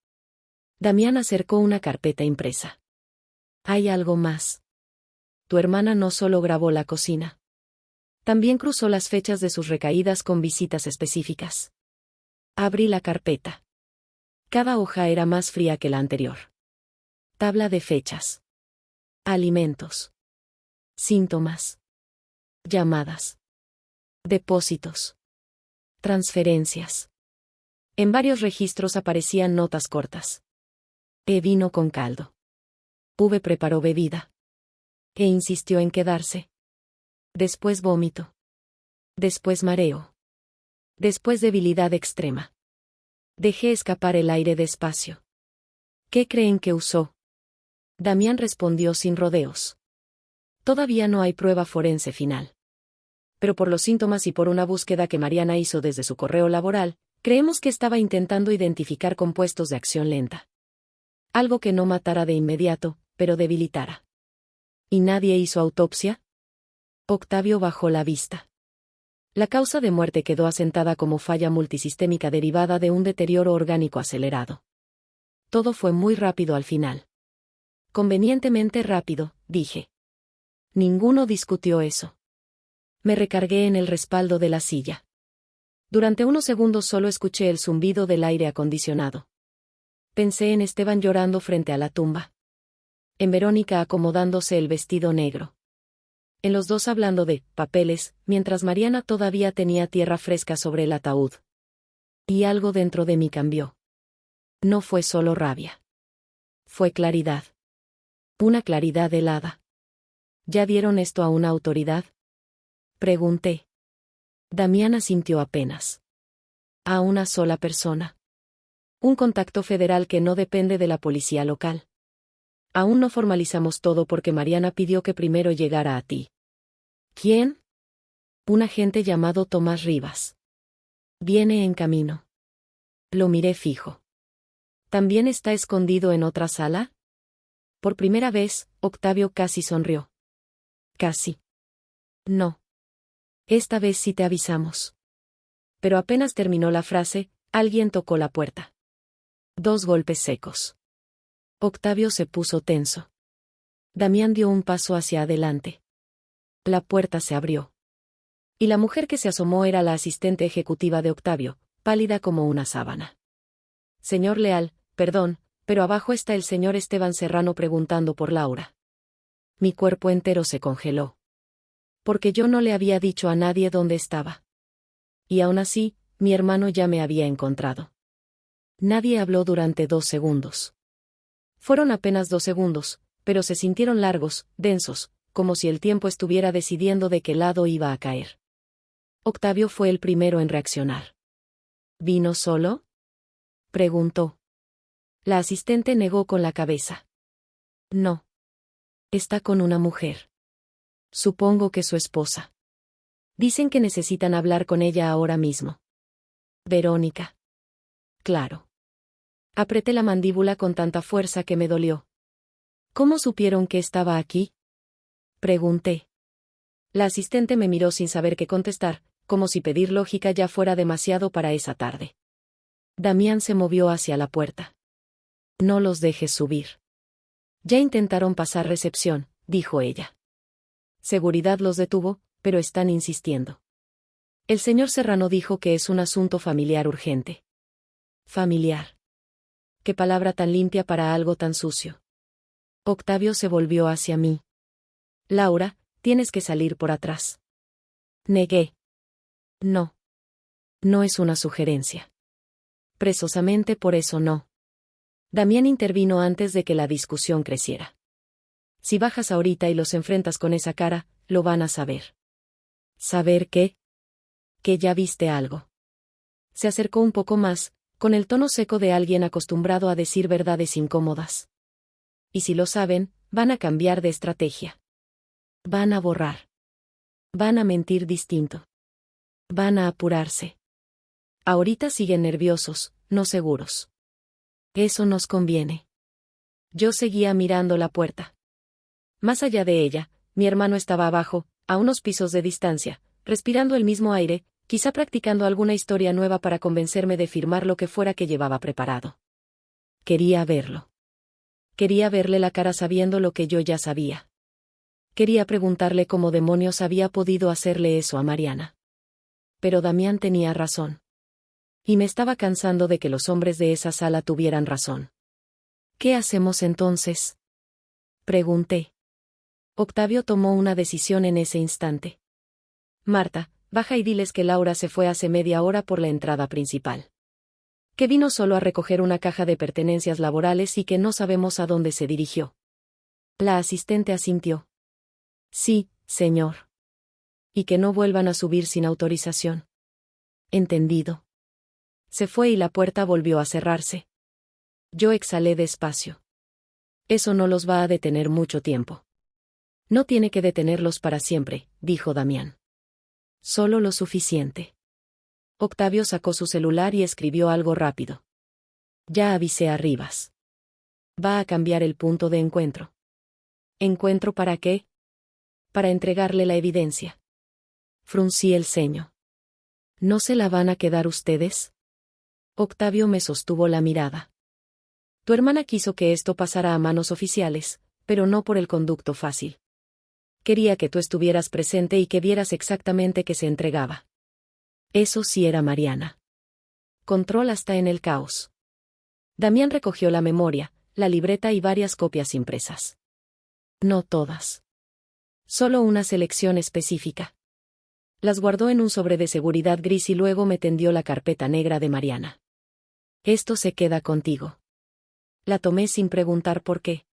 A: Damián acercó una carpeta impresa. Hay algo más. Tu hermana no solo grabó la cocina. También cruzó las fechas de sus recaídas con visitas específicas. Abrí la carpeta. Cada hoja era más fría que la anterior. Tabla de fechas. Alimentos. Síntomas. Llamadas. Depósitos. Transferencias. En varios registros aparecían notas cortas. Vino con caldo. V preparó bebida. Insistió en quedarse. Después vómito. Después mareo. Después debilidad extrema. Dejé escapar el aire despacio. ¿Qué creen que usó? Damián respondió sin rodeos. Todavía no hay prueba forense final. Pero por los síntomas y por una búsqueda que Mariana hizo desde su correo laboral, creemos que estaba intentando identificar compuestos de acción lenta. Algo que no matara de inmediato, pero debilitara. ¿Y nadie hizo autopsia? Octavio bajó la vista. La causa de muerte quedó asentada como falla multisistémica derivada de un deterioro orgánico acelerado. Todo fue muy rápido al final. Convenientemente rápido, dije. Ninguno discutió eso. Me recargué en el respaldo de la silla. Durante unos segundos solo escuché el zumbido del aire acondicionado. Pensé en Esteban llorando frente a la tumba. En Verónica acomodándose el vestido negro. En los dos hablando de papeles, mientras Mariana todavía tenía tierra fresca sobre el ataúd. Y algo dentro de mí cambió. No fue solo rabia. Fue claridad. Una claridad helada. ¿Ya dieron esto a una autoridad? Pregunté. Damián asintió apenas. A una sola persona. Un contacto federal que no depende de la policía local. Aún no formalizamos todo porque Mariana pidió que primero llegara a ti. ¿Quién? Un agente llamado Tomás Rivas. Viene en camino. Lo miré fijo. ¿También está escondido en otra sala? Por primera vez, Octavio casi sonrió. Casi. No. Esta vez sí te avisamos. Pero apenas terminó la frase, alguien tocó la puerta. 2 golpes secos. Octavio se puso tenso. Damián dio un paso hacia adelante. La puerta se abrió. Y la mujer que se asomó era la asistente ejecutiva de Octavio, pálida como una sábana. Señor Leal, perdón, pero abajo está el señor Esteban Serrano preguntando por Laura. Mi cuerpo entero se congeló. Porque yo no le había dicho a nadie dónde estaba. Y aún así, mi hermano ya me había encontrado. Nadie habló durante 2 segundos. Fueron apenas 2 segundos, pero se sintieron largos, densos, como si el tiempo estuviera decidiendo de qué lado iba a caer. Octavio fue el primero en reaccionar. ¿Vino solo?, preguntó. La asistente negó con la cabeza. No. Está con una mujer. Supongo que su esposa. Dicen que necesitan hablar con ella ahora mismo. Verónica. Claro. Apreté la mandíbula con tanta fuerza que me dolió. ¿Cómo supieron que estaba aquí?, pregunté. La asistente me miró sin saber qué contestar, como si pedir lógica ya fuera demasiado para esa tarde. Damián se movió hacia la puerta. No los dejes subir. Ya intentaron pasar recepción, dijo ella. Seguridad los detuvo, pero están insistiendo. El señor Serrano dijo que es un asunto familiar urgente. Familiar. Qué palabra tan limpia para algo tan sucio. Octavio se volvió hacia mí. Laura, tienes que salir por atrás. Negué. No. No es una sugerencia. Precisamente por eso no. Damián intervino antes de que la discusión creciera. Si bajas ahorita y los enfrentas con esa cara, lo van a saber. ¿Saber qué? Que ya viste algo. Se acercó un poco más, con el tono seco de alguien acostumbrado a decir verdades incómodas. Y si lo saben, van a cambiar de estrategia. Van a borrar. Van a mentir distinto. Van a apurarse. Ahorita siguen nerviosos, no seguros. Eso nos conviene. Yo seguía mirando la puerta. Más allá de ella, mi hermano estaba abajo, a unos pisos de distancia, respirando el mismo aire, quizá practicando alguna historia nueva para convencerme de firmar lo que fuera que llevaba preparado. Quería verlo. Quería verle la cara sabiendo lo que yo ya sabía. Quería preguntarle cómo demonios había podido hacerle eso a Mariana. Pero Damián tenía razón. Y me estaba cansando de que los hombres de esa sala tuvieran razón. ¿Qué hacemos entonces?, pregunté. Octavio tomó una decisión en ese instante. Marta, baja y diles que Laura se fue hace media hora por la entrada principal. Que vino solo a recoger una caja de pertenencias laborales y que no sabemos a dónde se dirigió. La asistente asintió. Sí, señor. Y que no vuelvan a subir sin autorización. Entendido. Se fue y la puerta volvió a cerrarse. Yo exhalé despacio. Eso no los va a detener mucho tiempo. No tiene que detenerlos para siempre, dijo Damián. Solo lo suficiente. Octavio sacó su celular y escribió algo rápido. Ya avisé a Rivas. Va a cambiar el punto de encuentro. ¿Encuentro para qué? Para entregarle la evidencia. Fruncí el ceño. ¿No se la van a quedar ustedes? Octavio me sostuvo la mirada. Tu hermana quiso que esto pasara a manos oficiales, pero no por el conducto fácil. Quería que tú estuvieras presente y que vieras exactamente qué se entregaba. Eso sí era Mariana. Control hasta en el caos. Damián recogió la memoria, la libreta y varias copias impresas. No todas. Solo una selección específica. Las guardó en un sobre de seguridad gris y luego me tendió la carpeta negra de Mariana. Esto se queda contigo. La tomé sin preguntar por qué.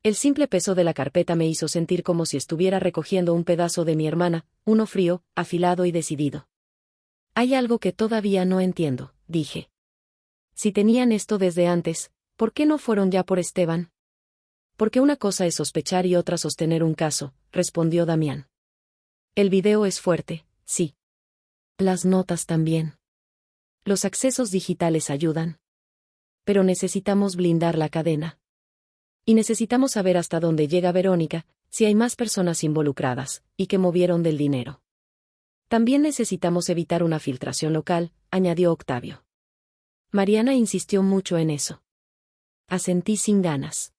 A: El simple peso de la carpeta me hizo sentir como si estuviera recogiendo un pedazo de mi hermana, uno frío, afilado y decidido. Hay algo que todavía no entiendo, dije. Si tenían esto desde antes, ¿por qué no fueron ya por Esteban? Porque una cosa es sospechar y otra sostener un caso, respondió Damián. El video es fuerte, sí. Las notas también. Los accesos digitales ayudan. Pero necesitamos blindar la cadena. Y necesitamos saber hasta dónde llega Verónica, si hay más personas involucradas, y que movieron del dinero. También necesitamos evitar una filtración local, añadió Octavio. Mariana insistió mucho en eso. Asentí sin ganas.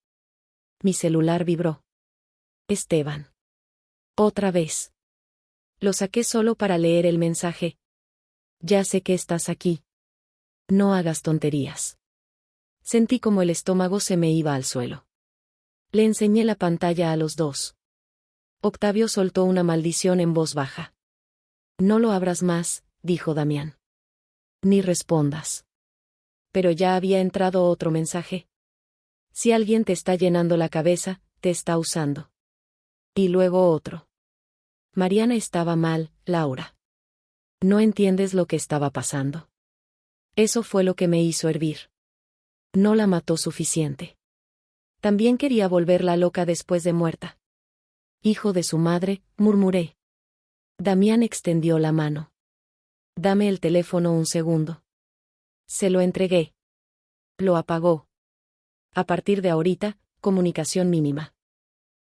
A: Mi celular vibró. Esteban. Otra vez. Lo saqué solo para leer el mensaje. Ya sé que estás aquí. No hagas tonterías. Sentí como el estómago se me iba al suelo. Le enseñé la pantalla a los dos. Octavio soltó una maldición en voz baja. No lo abras más, dijo Damián. Ni respondas. Pero ya había entrado otro mensaje. Si alguien te está llenando la cabeza, te está usando. Y luego otro. Mariana estaba mal, Laura. No entiendes lo que estaba pasando. Eso fue lo que me hizo hervir. No la mató suficiente. También quería volverla loca después de muerta. Hijo de su madre, murmuré. Damián extendió la mano. Dame el teléfono un segundo. Se lo entregué. Lo apagó. A partir de ahorita, comunicación mínima.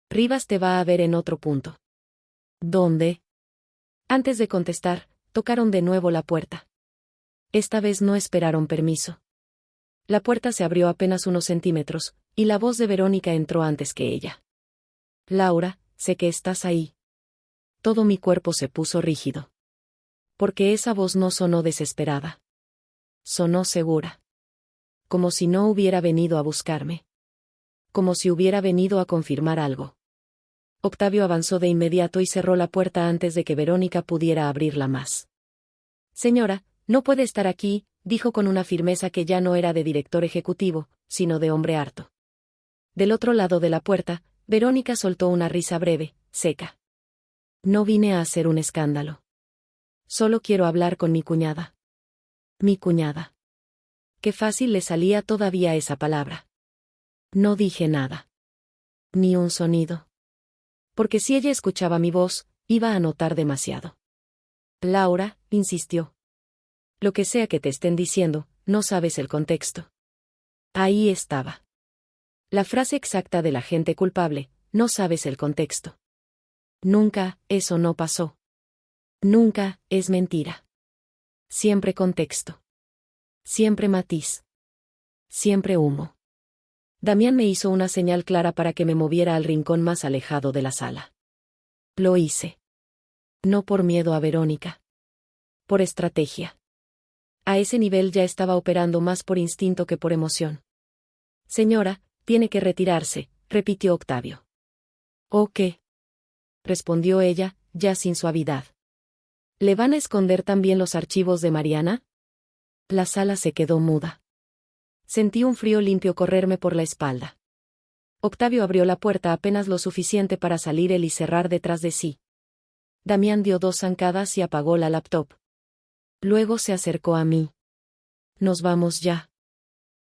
A: Rivas te va a ver en otro punto. ¿Dónde? Antes de contestar, tocaron de nuevo la puerta. Esta vez no esperaron permiso. La puerta se abrió apenas unos centímetros, y la voz de Verónica entró antes que ella. Laura, sé que estás ahí. Todo mi cuerpo se puso rígido. Porque esa voz no sonó desesperada. Sonó segura. Como si no hubiera venido a buscarme. Como si hubiera venido a confirmar algo. Octavio avanzó de inmediato y cerró la puerta antes de que Verónica pudiera abrirla más. Señora, no puede estar aquí, dijo con una firmeza que ya no era de director ejecutivo, sino de hombre harto. Del otro lado de la puerta, Verónica soltó una risa breve, seca. No vine a hacer un escándalo. Solo quiero hablar con mi cuñada. Mi cuñada. Qué fácil le salía todavía esa palabra. No dije nada. Ni un sonido. Porque si ella escuchaba mi voz, iba a notar demasiado. Laura, insistió. Lo que sea que te estén diciendo, no sabes el contexto. Ahí estaba. La frase exacta del agente culpable, no sabes el contexto. Nunca, eso no pasó. Nunca, es mentira. Siempre contexto. Siempre matiz. Siempre humo. Damián me hizo una señal clara para que me moviera al rincón más alejado de la sala. Lo hice. No por miedo a Verónica. Por estrategia. A ese nivel ya estaba operando más por instinto que por emoción. Señora, tiene que retirarse, repitió Octavio. ¿O qué? Respondió ella, ya sin suavidad. ¿Le van a esconder también los archivos de Mariana? La sala se quedó muda. Sentí un frío limpio correrme por la espalda. Octavio abrió la puerta apenas lo suficiente para salir él y cerrar detrás de sí. Damián dio 2 zancadas y apagó la laptop. Luego se acercó a mí. Nos vamos ya.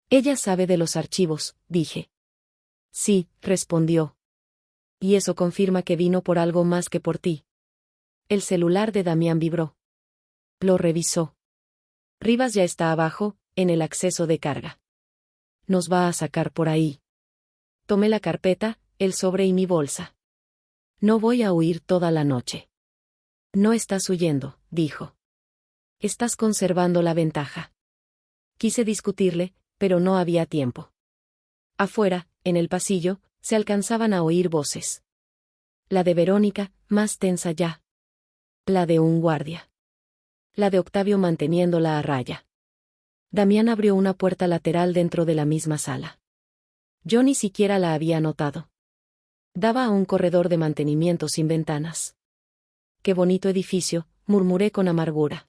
A: Ella sabe de los archivos, dije. Sí, respondió. Y eso confirma que vino por algo más que por ti. El celular de Damián vibró. Lo revisó. Rivas ya está abajo, en el acceso de carga. Nos va a sacar por ahí. Tomé la carpeta, el sobre y mi bolsa. No voy a huir toda la noche. No estás huyendo, dijo. Estás conservando la ventaja. Quise discutirle, pero no había tiempo. Afuera, en el pasillo, se alcanzaban a oír voces. La de Verónica, más tensa ya. La de un guardia. La de Octavio manteniéndola a raya. Damián abrió una puerta lateral dentro de la misma sala. Yo ni siquiera la había notado. Daba a un corredor de mantenimiento sin ventanas. Qué bonito edificio, murmuré con amargura.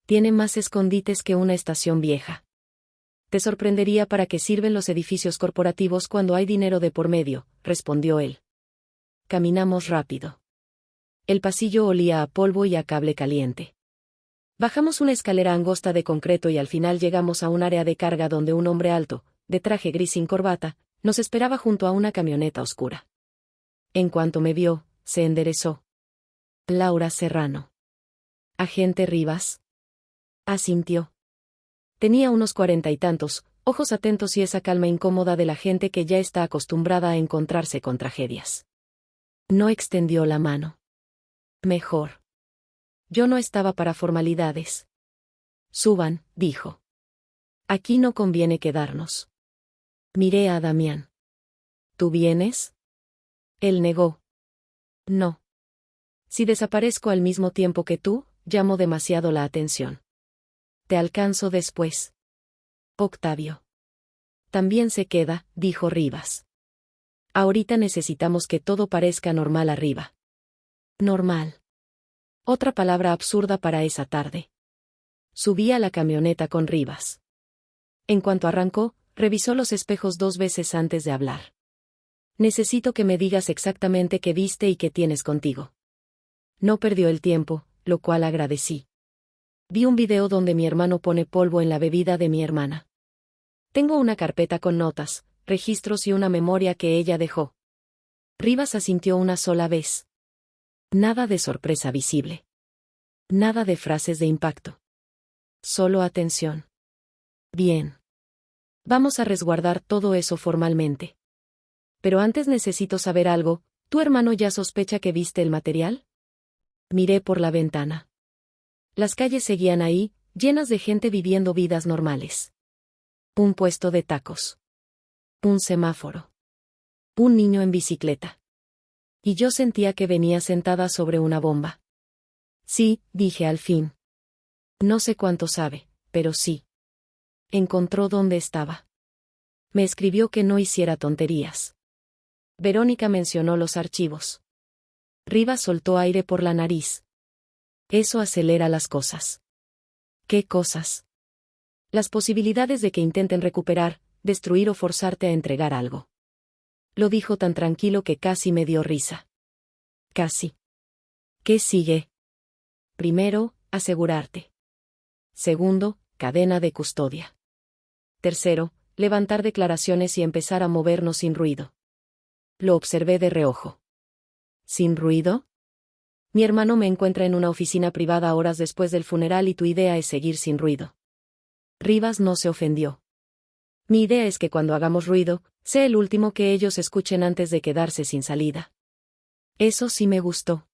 A: Tiene más escondites que una estación vieja. Te sorprendería para qué sirven los edificios corporativos cuando hay dinero de por medio, respondió él. Caminamos rápido. El pasillo olía a polvo y a cable caliente. Bajamos una escalera angosta de concreto y al final llegamos a un área de carga donde un hombre alto, de traje gris sin corbata, nos esperaba junto a una camioneta oscura. En cuanto me vio, se enderezó. Laura Serrano. ¿Agente Rivas? Asintió. Tenía unos 40 y tantos, ojos atentos y esa calma incómoda de la gente que ya está acostumbrada a encontrarse con tragedias. No extendió la mano. Mejor. Yo no estaba para formalidades. Suban, dijo. Aquí no conviene quedarnos. Miré a Damián. ¿Tú vienes? Él negó. No. Si desaparezco al mismo tiempo que tú, llamo demasiado la atención. Te alcanzo después. Octavio. También se queda, dijo Rivas. Ahorita necesitamos que todo parezca normal arriba. Normal. Otra palabra absurda para esa tarde. Subí a la camioneta con Rivas. En cuanto arrancó, revisó los espejos 2 veces antes de hablar. Necesito que me digas exactamente qué viste y qué tienes contigo. No perdió el tiempo, lo cual agradecí. Vi un video donde mi hermano pone polvo en la bebida de mi hermana. Tengo una carpeta con notas, registros y una memoria que ella dejó. Rivas asintió una sola vez. Nada de sorpresa visible. Nada de frases de impacto. Solo atención. Bien. Vamos a resguardar todo eso formalmente. Pero antes necesito saber algo, ¿tu hermano ya sospecha que viste el material? Miré por la ventana. Las calles seguían ahí, llenas de gente viviendo vidas normales. Un puesto de tacos. Un semáforo. Un niño en bicicleta. Y yo sentía que venía sentada sobre una bomba. Sí, dije al fin. No sé cuánto sabe, pero sí. Encontró dónde estaba. Me escribió que no hiciera tonterías. Verónica mencionó los archivos. Rivas soltó aire por la nariz. Eso acelera las cosas. ¿Qué cosas? Las posibilidades de que intenten recuperar, destruir o forzarte a entregar algo. Lo dijo tan tranquilo que casi me dio risa. Casi. ¿Qué sigue? Primero, asegurarte. Segundo, cadena de custodia. Tercero, levantar declaraciones y empezar a movernos sin ruido. Lo observé de reojo. ¿Sin ruido? Mi hermano me encuentra en una oficina privada horas después del funeral y tu idea es seguir sin ruido. Rivas no se ofendió. Mi idea es que cuando hagamos ruido, sea el último que ellos escuchen antes de quedarse sin salida. Eso sí me gustó.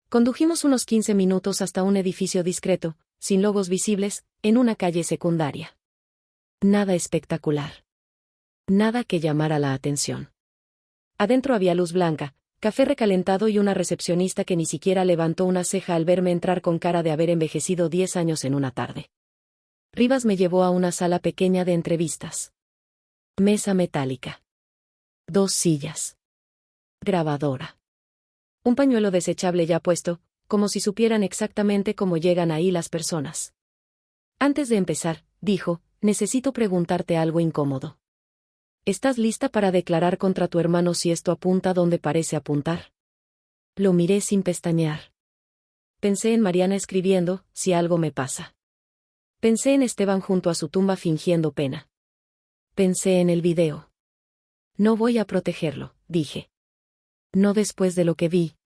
A: Condujimos unos 15 minutos hasta un edificio discreto, sin logos visibles, en una calle secundaria. Nada espectacular. Nada que llamara la atención. Adentro había luz blanca, café recalentado y una recepcionista que ni siquiera levantó una ceja al verme entrar con cara de haber envejecido 10 años en una tarde. Rivas me llevó a una sala pequeña de entrevistas. Mesa metálica. 2 sillas. Grabadora. Un pañuelo desechable ya puesto, como si supieran exactamente cómo llegan ahí las personas. Antes de empezar, dijo, necesito preguntarte algo incómodo. ¿Estás lista para declarar contra tu hermano si esto apunta donde parece apuntar? Lo miré sin pestañear. Pensé en Mariana escribiendo, si algo me pasa. Pensé en Esteban junto a su tumba fingiendo pena. Pensé en el video. No voy a protegerlo, dije. No después de lo que vi.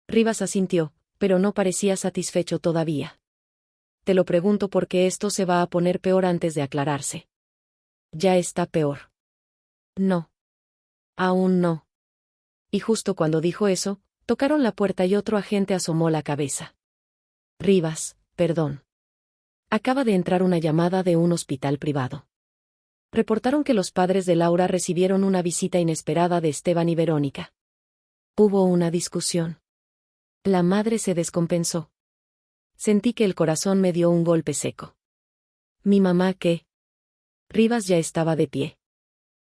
A: Rivas asintió, pero no parecía satisfecho todavía. Te lo pregunto porque esto se va a poner peor antes de aclararse. Ya está peor. No. Aún no. Y justo cuando dijo eso, tocaron la puerta y otro agente asomó la cabeza. Rivas, perdón. Acaba de entrar una llamada de un hospital privado. Reportaron que los padres de Laura recibieron una visita inesperada de Esteban y Verónica. Hubo una discusión. La madre se descompensó. Sentí que el corazón me dio un golpe seco. ¿Mi mamá qué? Rivas ya estaba de pie.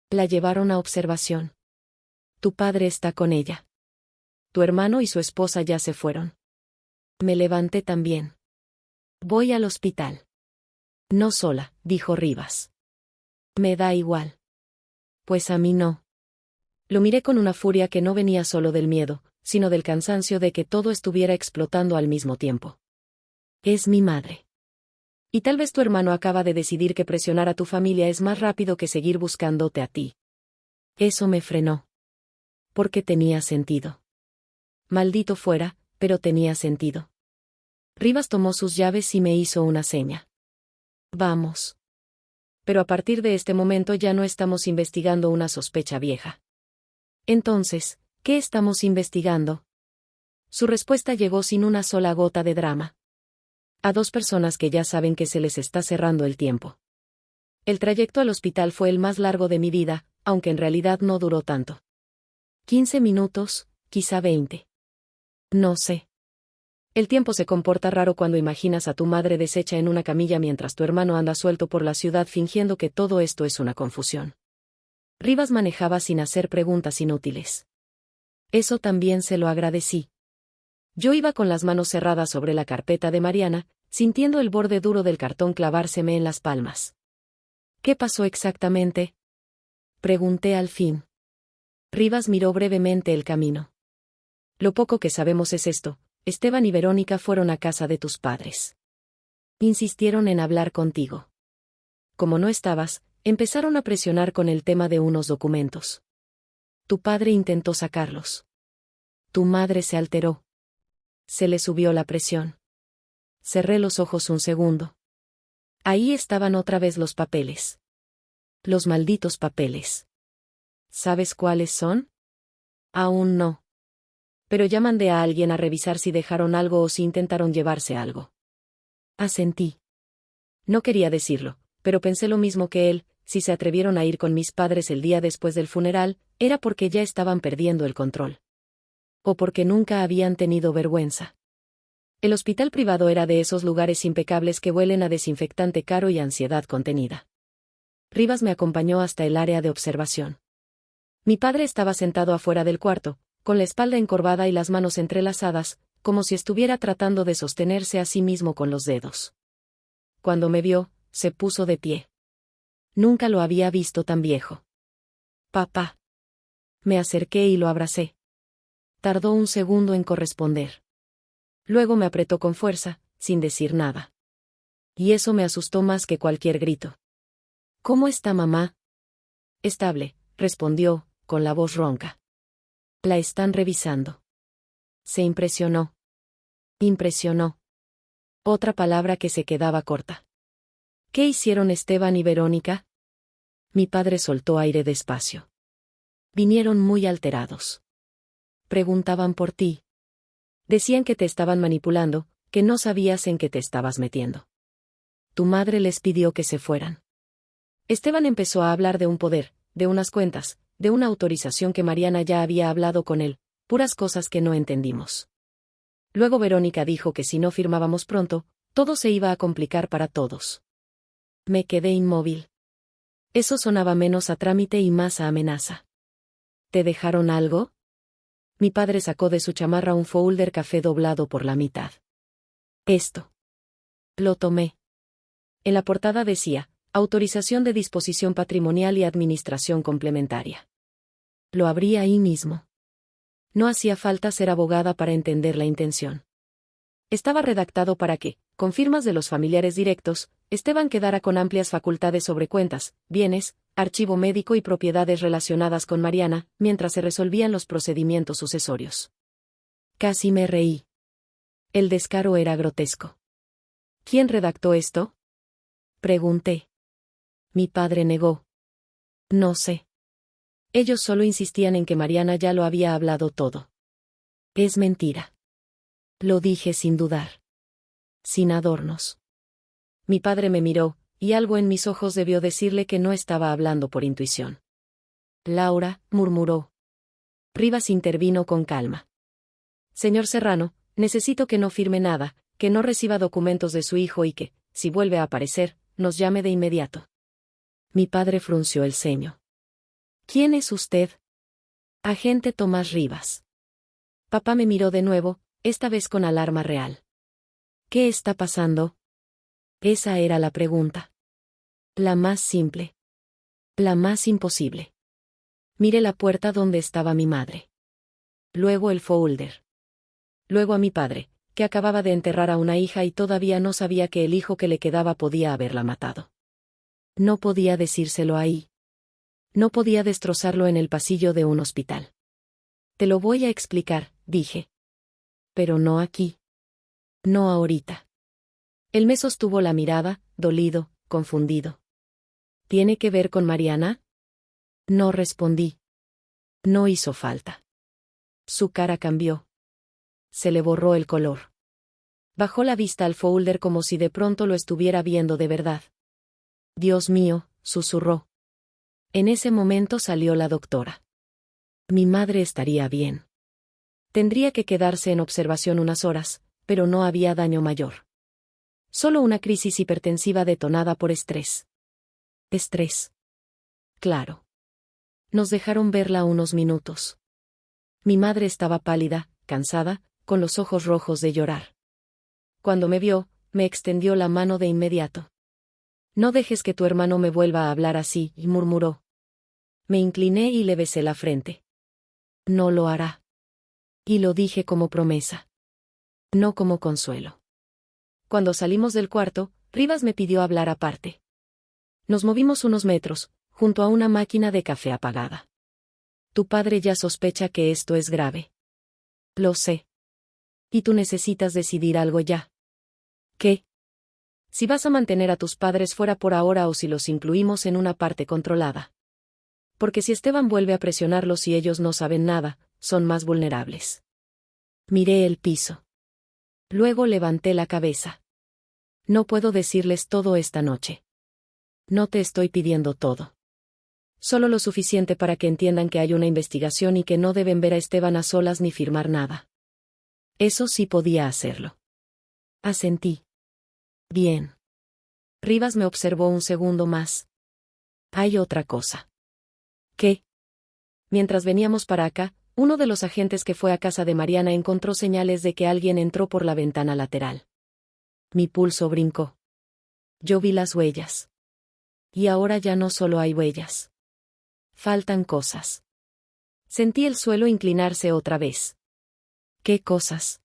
A: La llevaron a observación. Tu padre está con ella. Tu hermano y su esposa ya se fueron. Me levanté también. Voy al hospital. No sola, dijo Rivas. Me da igual. Pues a mí no. Lo miré con una furia que no venía solo del miedo, sino del cansancio de que todo estuviera explotando al mismo tiempo. Es mi madre. Y tal vez tu hermano acaba de decidir que presionar a tu familia es más rápido que seguir buscándote a ti. Eso me frenó. Porque tenía sentido. Maldito fuera, pero tenía sentido. Rivas tomó sus llaves y me hizo una seña. Vamos. Pero a partir de este momento ya no estamos investigando una sospecha vieja. Entonces, ¿qué estamos investigando? Su respuesta llegó sin una sola gota de drama. A 2 personas que ya saben que se les está cerrando el tiempo. El trayecto al hospital fue el más largo de mi vida, aunque en realidad no duró tanto. 15 minutos, quizá 20. No sé. El tiempo se comporta raro cuando imaginas a tu madre deshecha en una camilla mientras tu hermano anda suelto por la ciudad fingiendo que todo esto es una confusión. Rivas manejaba sin hacer preguntas inútiles. Eso también se lo agradecí. Yo iba con las manos cerradas sobre la carpeta de Mariana, sintiendo el borde duro del cartón clavárseme en las palmas. ¿Qué pasó exactamente?, pregunté al fin. Rivas miró brevemente el camino. Lo poco que sabemos es esto: Esteban y Verónica fueron a casa de tus padres. Insistieron en hablar contigo. Como no estabas, empezaron a presionar con el tema de unos documentos. Tu padre intentó sacarlos. Tu madre se alteró. Se le subió la presión. Cerré los ojos un segundo. Ahí estaban otra vez los papeles. Los malditos papeles. ¿Sabes cuáles son? Aún no. Pero ya mandé a alguien a revisar si dejaron algo o si intentaron llevarse algo. Asentí. No quería decirlo, pero pensé lo mismo que él: si se atrevieron a ir con mis padres el día después del funeral, era porque ya estaban perdiendo el control. O porque nunca habían tenido vergüenza. El hospital privado era de esos lugares impecables que huelen a desinfectante caro y ansiedad contenida. Rivas me acompañó hasta el área de observación. Mi padre estaba sentado afuera del cuarto, con la espalda encorvada y las manos entrelazadas, como si estuviera tratando de sostenerse a sí mismo con los dedos. Cuando me vio, se puso de pie. Nunca lo había visto tan viejo. Papá. Me acerqué y lo abracé. Tardó un segundo en corresponder. Luego me apretó con fuerza, sin decir nada. Y eso me asustó más que cualquier grito. ¿Cómo está mamá? Estable, respondió, con la voz ronca. La están revisando. Se impresionó. Impresionó. Otra palabra que se quedaba corta. ¿Qué hicieron Esteban y Verónica? Mi padre soltó aire despacio. Vinieron muy alterados. Preguntaban por ti. Decían que te estaban manipulando, que no sabías en qué te estabas metiendo. Tu madre les pidió que se fueran. Esteban empezó a hablar de un poder, de unas cuentas, de una autorización que Mariana ya había hablado con él, puras cosas que no entendimos. Luego Verónica dijo que si no firmábamos pronto, todo se iba a complicar para todos. Me quedé inmóvil. Eso sonaba menos a trámite y más a amenaza. ¿Te dejaron algo? Mi padre sacó de su chamarra un folder café doblado por la mitad. Esto. Lo tomé. En la portada decía: autorización de disposición patrimonial y administración complementaria. Lo abrí ahí mismo. No hacía falta ser abogada para entender la intención. Estaba redactado para que, con firmas de los familiares directos, Esteban quedara con amplias facultades sobre cuentas, bienes, archivo médico y propiedades relacionadas con Mariana, mientras se resolvían los procedimientos sucesorios. Casi me reí. El descaro era grotesco. ¿Quién redactó esto?, pregunté. Mi padre negó. No sé. Ellos solo insistían en que Mariana ya lo había hablado todo. Es mentira. Lo dije sin dudar. Sin adornos. Mi padre me miró, y algo en mis ojos debió decirle que no estaba hablando por intuición. Laura, murmuró. Rivas intervino con calma. Señor Serrano, necesito que no firme nada, que no reciba documentos de su hijo y que, si vuelve a aparecer, nos llame de inmediato. Mi padre frunció el ceño. ¿Quién es usted? Agente Tomás Rivas. Papá me miró de nuevo, esta vez con alarma real. ¿Qué está pasando? Esa era la pregunta. La más simple. La más imposible. Miré la puerta donde estaba mi madre. Luego el folder. Luego a mi padre, que acababa de enterrar a una hija y todavía no sabía que el hijo que le quedaba podía haberla matado. No podía decírselo ahí. No podía destrozarlo en el pasillo de un hospital. Te lo voy a explicar, dije. Pero no aquí. No ahorita. Él me sostuvo la mirada, dolido, confundido. ¿Tiene que ver con Mariana? No respondí. No hizo falta. Su cara cambió. Se le borró el color. Bajó la vista al folder como si de pronto lo estuviera viendo de verdad. Dios mío, susurró. En ese momento salió la doctora. Mi madre estaría bien. Tendría que quedarse en observación unas horas, pero no había daño mayor. Solo una crisis hipertensiva detonada por estrés. Estrés. Claro. Nos dejaron verla unos minutos. Mi madre estaba pálida, cansada, con los ojos rojos de llorar. Cuando me vio, me extendió la mano de inmediato. No dejes que tu hermano me vuelva a hablar así, y murmuró. Me incliné y le besé la frente. No lo hará. Y lo dije como promesa. No como consuelo. Cuando salimos del cuarto, Rivas me pidió hablar aparte. Nos movimos unos metros, junto a una máquina de café apagada. Tu padre ya sospecha que esto es grave. Lo sé. Y tú necesitas decidir algo ya. ¿Qué? Si vas a mantener a tus padres fuera por ahora o si los incluimos en una parte controlada. Porque si Esteban vuelve a presionarlos y ellos no saben nada, son más vulnerables. Miré el piso. Luego levanté la cabeza. No puedo decirles todo esta noche. No te estoy pidiendo todo. Solo lo suficiente para que entiendan que hay una investigación y que no deben ver a Esteban a solas ni firmar nada. Eso sí podía hacerlo. Asentí. Bien. Rivas me observó un segundo más. Hay otra cosa. ¿Qué? Mientras veníamos para acá, uno de los agentes que fue a casa de Mariana encontró señales de que alguien entró por la ventana lateral. Mi pulso brincó. Yo vi las huellas. Y ahora ya no solo hay huellas. Faltan cosas. Sentí el suelo inclinarse otra vez. ¿Qué cosas?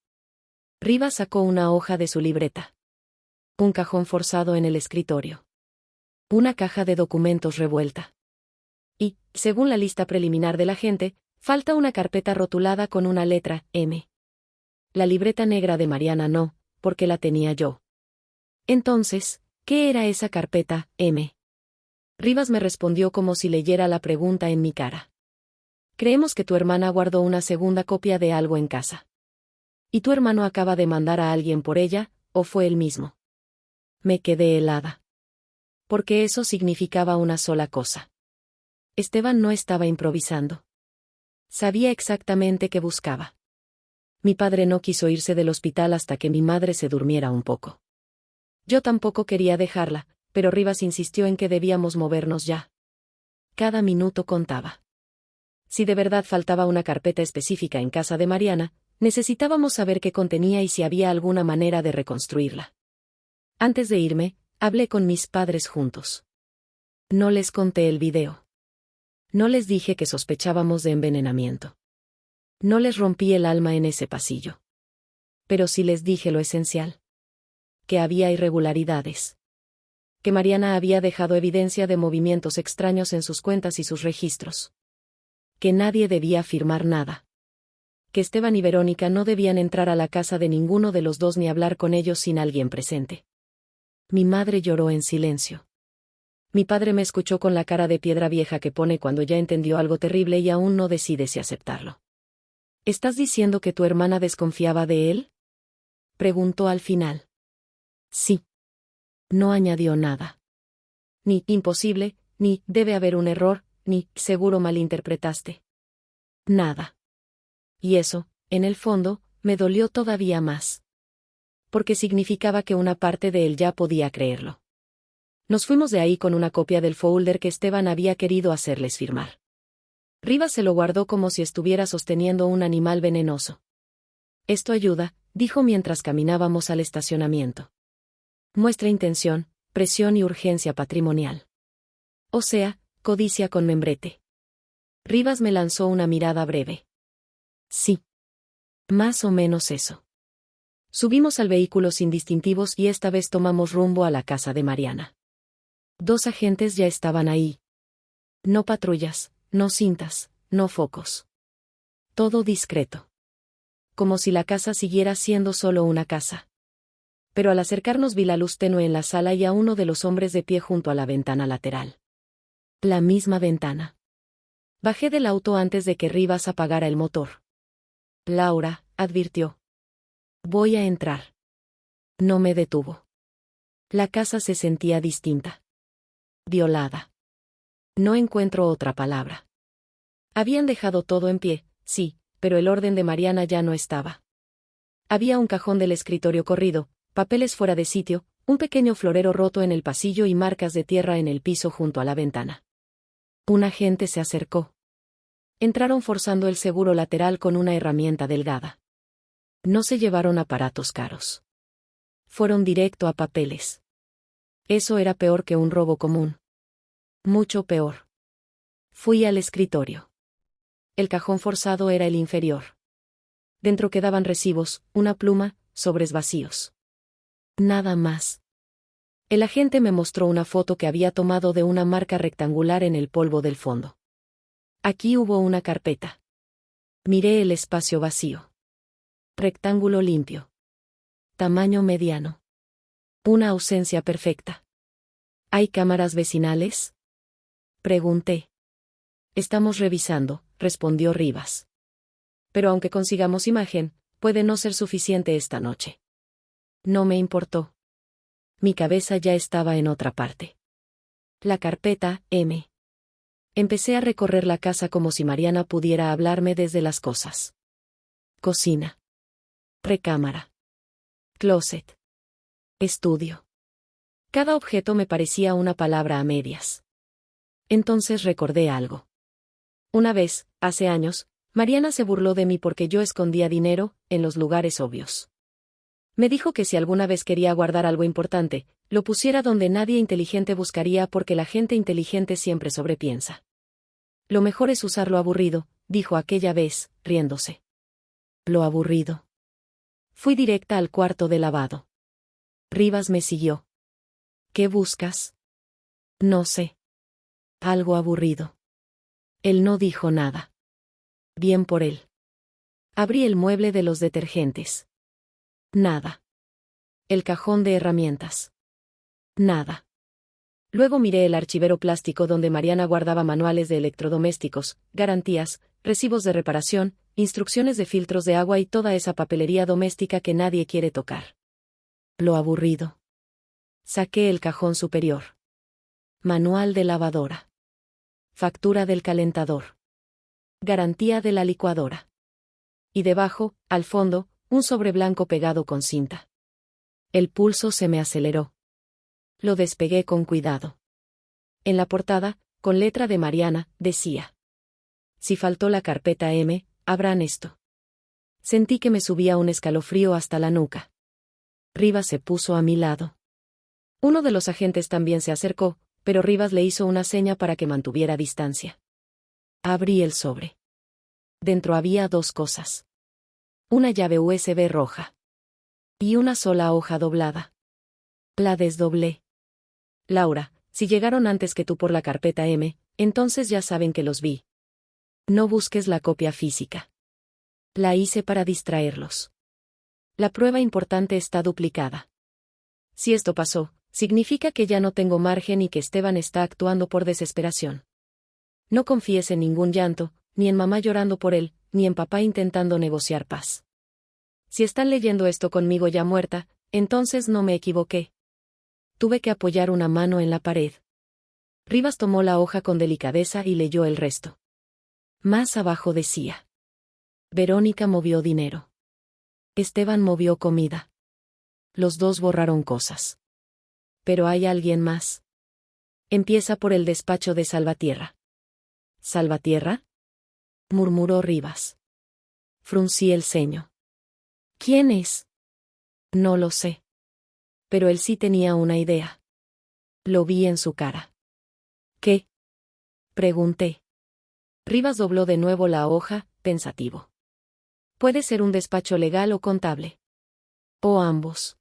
A: Rivas sacó una hoja de su libreta. Un cajón forzado en el escritorio. Una caja de documentos revuelta. Y, según la lista preliminar del agente, falta una carpeta rotulada con una letra M. La libreta negra de Mariana no, porque la tenía yo. Entonces, ¿qué era esa carpeta M? Rivas me respondió como si leyera la pregunta en mi cara. Creemos que tu hermana guardó una segunda copia de algo en casa. ¿Y tu hermano acaba de mandar a alguien por ella, o fue él mismo? Me quedé helada. Porque eso significaba una sola cosa. Esteban no estaba improvisando. Sabía exactamente qué buscaba. Mi padre no quiso irse del hospital hasta que mi madre se durmiera un poco. Yo tampoco quería dejarla, pero Rivas insistió en que debíamos movernos ya. Cada minuto contaba. Si de verdad faltaba una carpeta específica en casa de Mariana, necesitábamos saber qué contenía y si había alguna manera de reconstruirla. Antes de irme, hablé con mis padres juntos. No les conté el video. No les dije que sospechábamos de envenenamiento. No les rompí el alma en ese pasillo. Pero sí les dije lo esencial. Que había irregularidades. Que Mariana había dejado evidencia de movimientos extraños en sus cuentas y sus registros. Que nadie debía firmar nada. Que Esteban y Verónica no debían entrar a la casa de ninguno de los dos ni hablar con ellos sin alguien presente. Mi madre lloró en silencio. Mi padre me escuchó con la cara de piedra vieja que pone cuando ya entendió algo terrible y aún no decide si aceptarlo. ¿Estás diciendo que tu hermana desconfiaba de él? Preguntó al final. Sí. No añadió nada. Ni imposible, ni debe haber un error, ni seguro malinterpretaste. Nada. Y eso, en el fondo, me dolió todavía más. Porque significaba que una parte de él ya podía creerlo. Nos fuimos de ahí con una copia del folder que Esteban había querido hacerles firmar. Rivas se lo guardó como si estuviera sosteniendo un animal venenoso. Esto ayuda, dijo mientras caminábamos al estacionamiento. Muestra intención, presión y urgencia patrimonial. O sea, codicia con membrete. Rivas me lanzó una mirada breve. Sí. Más o menos eso. Subimos al vehículo sin distintivos y esta vez tomamos rumbo a la casa de Mariana. 2 agentes ya estaban ahí. No patrullas, no cintas, no focos. Todo discreto. Como si la casa siguiera siendo solo una casa. Pero al acercarnos vi la luz tenue en la sala y a uno de los hombres de pie junto a la ventana lateral. La misma ventana. Bajé del auto antes de que Rivas apagara el motor. Laura, advirtió. Voy a entrar. No me detuvo. La casa se sentía distinta. Violada. No encuentro otra palabra. Habían dejado todo en pie, sí, pero el orden de Mariana ya no estaba. Había un cajón del escritorio corrido, papeles fuera de sitio, un pequeño florero roto en el pasillo y marcas de tierra en el piso junto a la ventana. Un agente se acercó. Entraron forzando el seguro lateral con una herramienta delgada. No se llevaron aparatos caros. Fueron directo a papeles. Eso era peor que un robo común. Mucho peor. Fui al escritorio. El cajón forzado era el inferior. Dentro quedaban recibos, una pluma, sobres vacíos. Nada más. El agente me mostró una foto que había tomado de una marca rectangular en el polvo del fondo. Aquí hubo una carpeta. Miré el espacio vacío. Rectángulo limpio. Tamaño mediano. Una ausencia perfecta. ¿Hay cámaras vecinales? Pregunté. Estamos revisando, respondió Rivas. Pero aunque consigamos imagen, puede no ser suficiente esta noche. No me importó. Mi cabeza ya estaba en otra parte. La carpeta, M. Empecé a recorrer la casa como si Mariana pudiera hablarme desde las cosas. Cocina. Recámara. Closet. Estudio. Cada objeto me parecía una palabra a medias. Entonces recordé algo. Una vez, hace años, Mariana se burló de mí porque yo escondía dinero en los lugares obvios. Me dijo que si alguna vez quería guardar algo importante, lo pusiera donde nadie inteligente buscaría porque la gente inteligente siempre sobrepiensa. Lo mejor es usar lo aburrido, dijo aquella vez, riéndose. Lo aburrido. Fui directa al cuarto de lavado. Rivas me siguió. ¿Qué buscas? No sé. Algo aburrido. Él no dijo nada. Bien por él. Abrí el mueble de los detergentes. Nada. El cajón de herramientas. Nada. Luego miré el archivero plástico donde Mariana guardaba manuales de electrodomésticos, garantías, recibos de reparación, instrucciones de filtros de agua y toda esa papelería doméstica que nadie quiere tocar. Lo aburrido. Saqué el cajón superior. Manual de lavadora. Factura del calentador. Garantía de la licuadora. Y debajo, al fondo, un sobre blanco pegado con cinta. El pulso se me aceleró. Lo despegué con cuidado. En la portada, con letra de Mariana, decía: si faltó la carpeta M, abran esto. Sentí que me subía un escalofrío hasta la nuca. Rivas se puso a mi lado. Uno de los agentes también se acercó, pero Rivas le hizo una seña para que mantuviera distancia. Abrí el sobre. Dentro había dos cosas. Una llave USB roja. Y una sola hoja doblada. La desdoblé. Laura, si llegaron antes que tú por la carpeta M, entonces ya saben que los vi. No busques la copia física. La hice para distraerlos. La prueba importante está duplicada. Si esto pasó, significa que ya no tengo margen y que Esteban está actuando por desesperación. No confíes en ningún llanto, ni en mamá llorando por él, ni en papá intentando negociar paz. Si están leyendo esto conmigo ya muerta, entonces no me equivoqué. Tuve que apoyar una mano en la pared. Rivas tomó la hoja con delicadeza y leyó el resto. Más abajo decía: Verónica movió dinero. Esteban movió comida. Los dos borraron cosas. Pero hay alguien más. Empieza por el despacho de Salvatierra. ¿Salvatierra?, murmuró Rivas. Fruncí el ceño. ¿Quién es? No lo sé. Pero él sí tenía una idea. Lo vi en su cara. ¿Qué?, pregunté. Rivas dobló de nuevo la hoja, pensativo. Puede ser un despacho legal o contable. O ambos.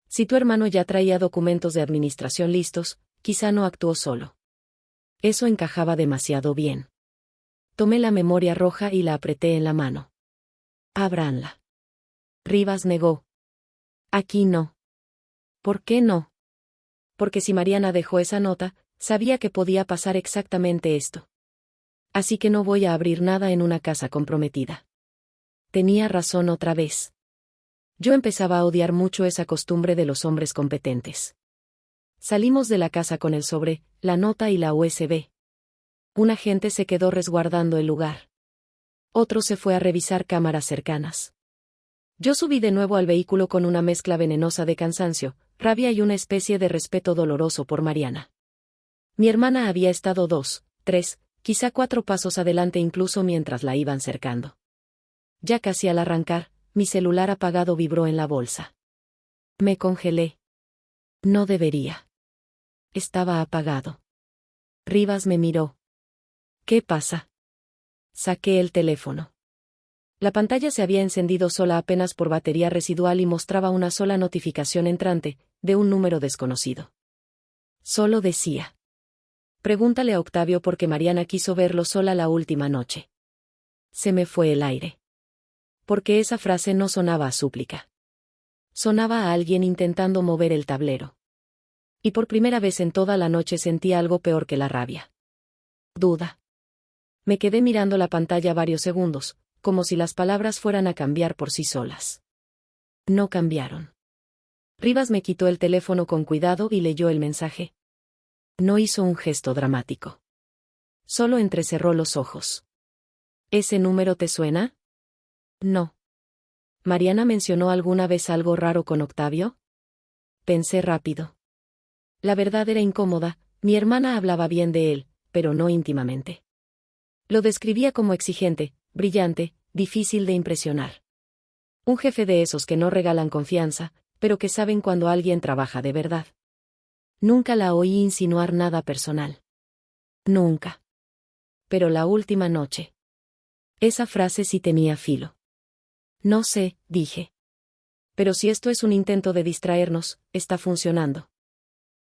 A: Si tu hermano ya traía documentos de administración listos, quizá no actuó solo. Eso encajaba demasiado bien. Tomé la memoria roja y la apreté en la mano. Ábranla. Rivas negó. Aquí no. ¿Por qué no? Porque si Mariana dejó esa nota, sabía que podía pasar exactamente esto. Así que no voy a abrir nada en una casa comprometida. Tenía razón otra vez. Yo empezaba a odiar mucho esa costumbre de los hombres competentes. Salimos de la casa con el sobre, la nota y la USB. Un agente se quedó resguardando el lugar. Otro se fue a revisar cámaras cercanas. Yo subí de nuevo al vehículo con una mezcla venenosa de cansancio, rabia y una especie de respeto doloroso por Mariana. Mi hermana había estado 2, 3, quizá 4 pasos adelante incluso mientras la iban cercando. Ya casi al arrancar, mi celular apagado vibró en la bolsa. Me congelé. No debería. Estaba apagado. Rivas me miró. ¿Qué pasa? Saqué el teléfono. La pantalla se había encendido sola apenas por batería residual y mostraba una sola notificación entrante, de un número desconocido. Solo decía: pregúntale a Octavio porque Mariana quiso verlo sola la última noche. Se me fue el aire. Porque esa frase no sonaba a súplica. Sonaba a alguien intentando mover el tablero. Y por primera vez en toda la noche sentí algo peor que la rabia. Duda. Me quedé mirando la pantalla varios segundos, como si las palabras fueran a cambiar por sí solas. No cambiaron. Rivas me quitó el teléfono con cuidado y leyó el mensaje. No hizo un gesto dramático. Solo entrecerró los ojos. ¿Ese número te suena? No. ¿Mariana mencionó alguna vez algo raro con Octavio? Pensé rápido. La verdad era incómoda, mi hermana hablaba bien de él, pero no íntimamente. Lo describía como exigente, brillante, difícil de impresionar. Un jefe de esos que no regalan confianza, pero que saben cuando alguien trabaja de verdad. Nunca la oí insinuar nada personal. Nunca. Pero la última noche. Esa frase sí tenía filo. No sé, dije. Pero si esto es un intento de distraernos, está funcionando.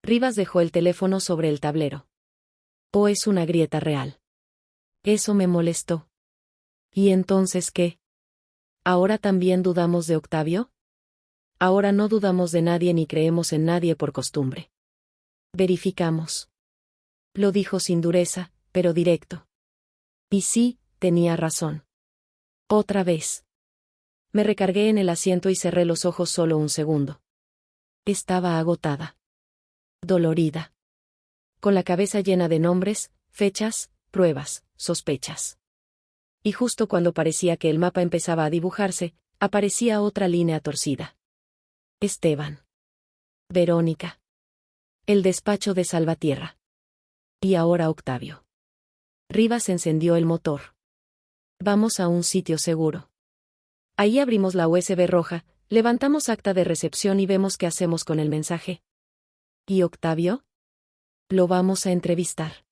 A: Rivas dejó el teléfono sobre el tablero. ¿O es una grieta real? Eso me molestó. ¿Y entonces qué? ¿Ahora también dudamos de Octavio? Ahora no dudamos de nadie ni creemos en nadie por costumbre. Verificamos. Lo dijo sin dureza, pero directo. Y sí, tenía razón. Otra vez. Me recargué en el asiento y cerré los ojos solo un segundo. Estaba agotada. Dolorida. Con la cabeza llena de nombres, fechas, pruebas, sospechas. Y justo cuando parecía que el mapa empezaba a dibujarse, aparecía otra línea torcida. Esteban. Verónica. El despacho de Salvatierra. Y ahora Octavio. Rivas encendió el motor. Vamos a un sitio seguro. Ahí abrimos la USB roja, levantamos acta de recepción y vemos qué hacemos con el mensaje. ¿Y Octavio? Lo vamos a entrevistar.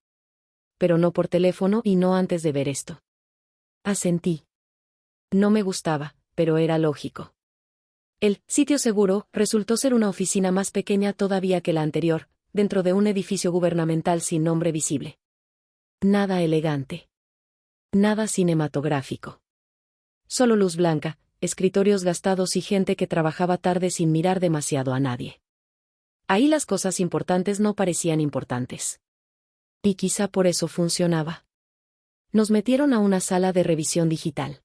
A: Pero no por teléfono y no antes de ver esto. Asentí. No me gustaba, pero era lógico. El sitio seguro resultó ser una oficina más pequeña todavía que la anterior, dentro de un edificio gubernamental sin nombre visible. Nada elegante. Nada cinematográfico. Solo luz blanca, escritorios gastados y gente que trabajaba tarde sin mirar demasiado a nadie. Ahí las cosas importantes no parecían importantes. Y quizá por eso funcionaba. Nos metieron a una sala de revisión digital.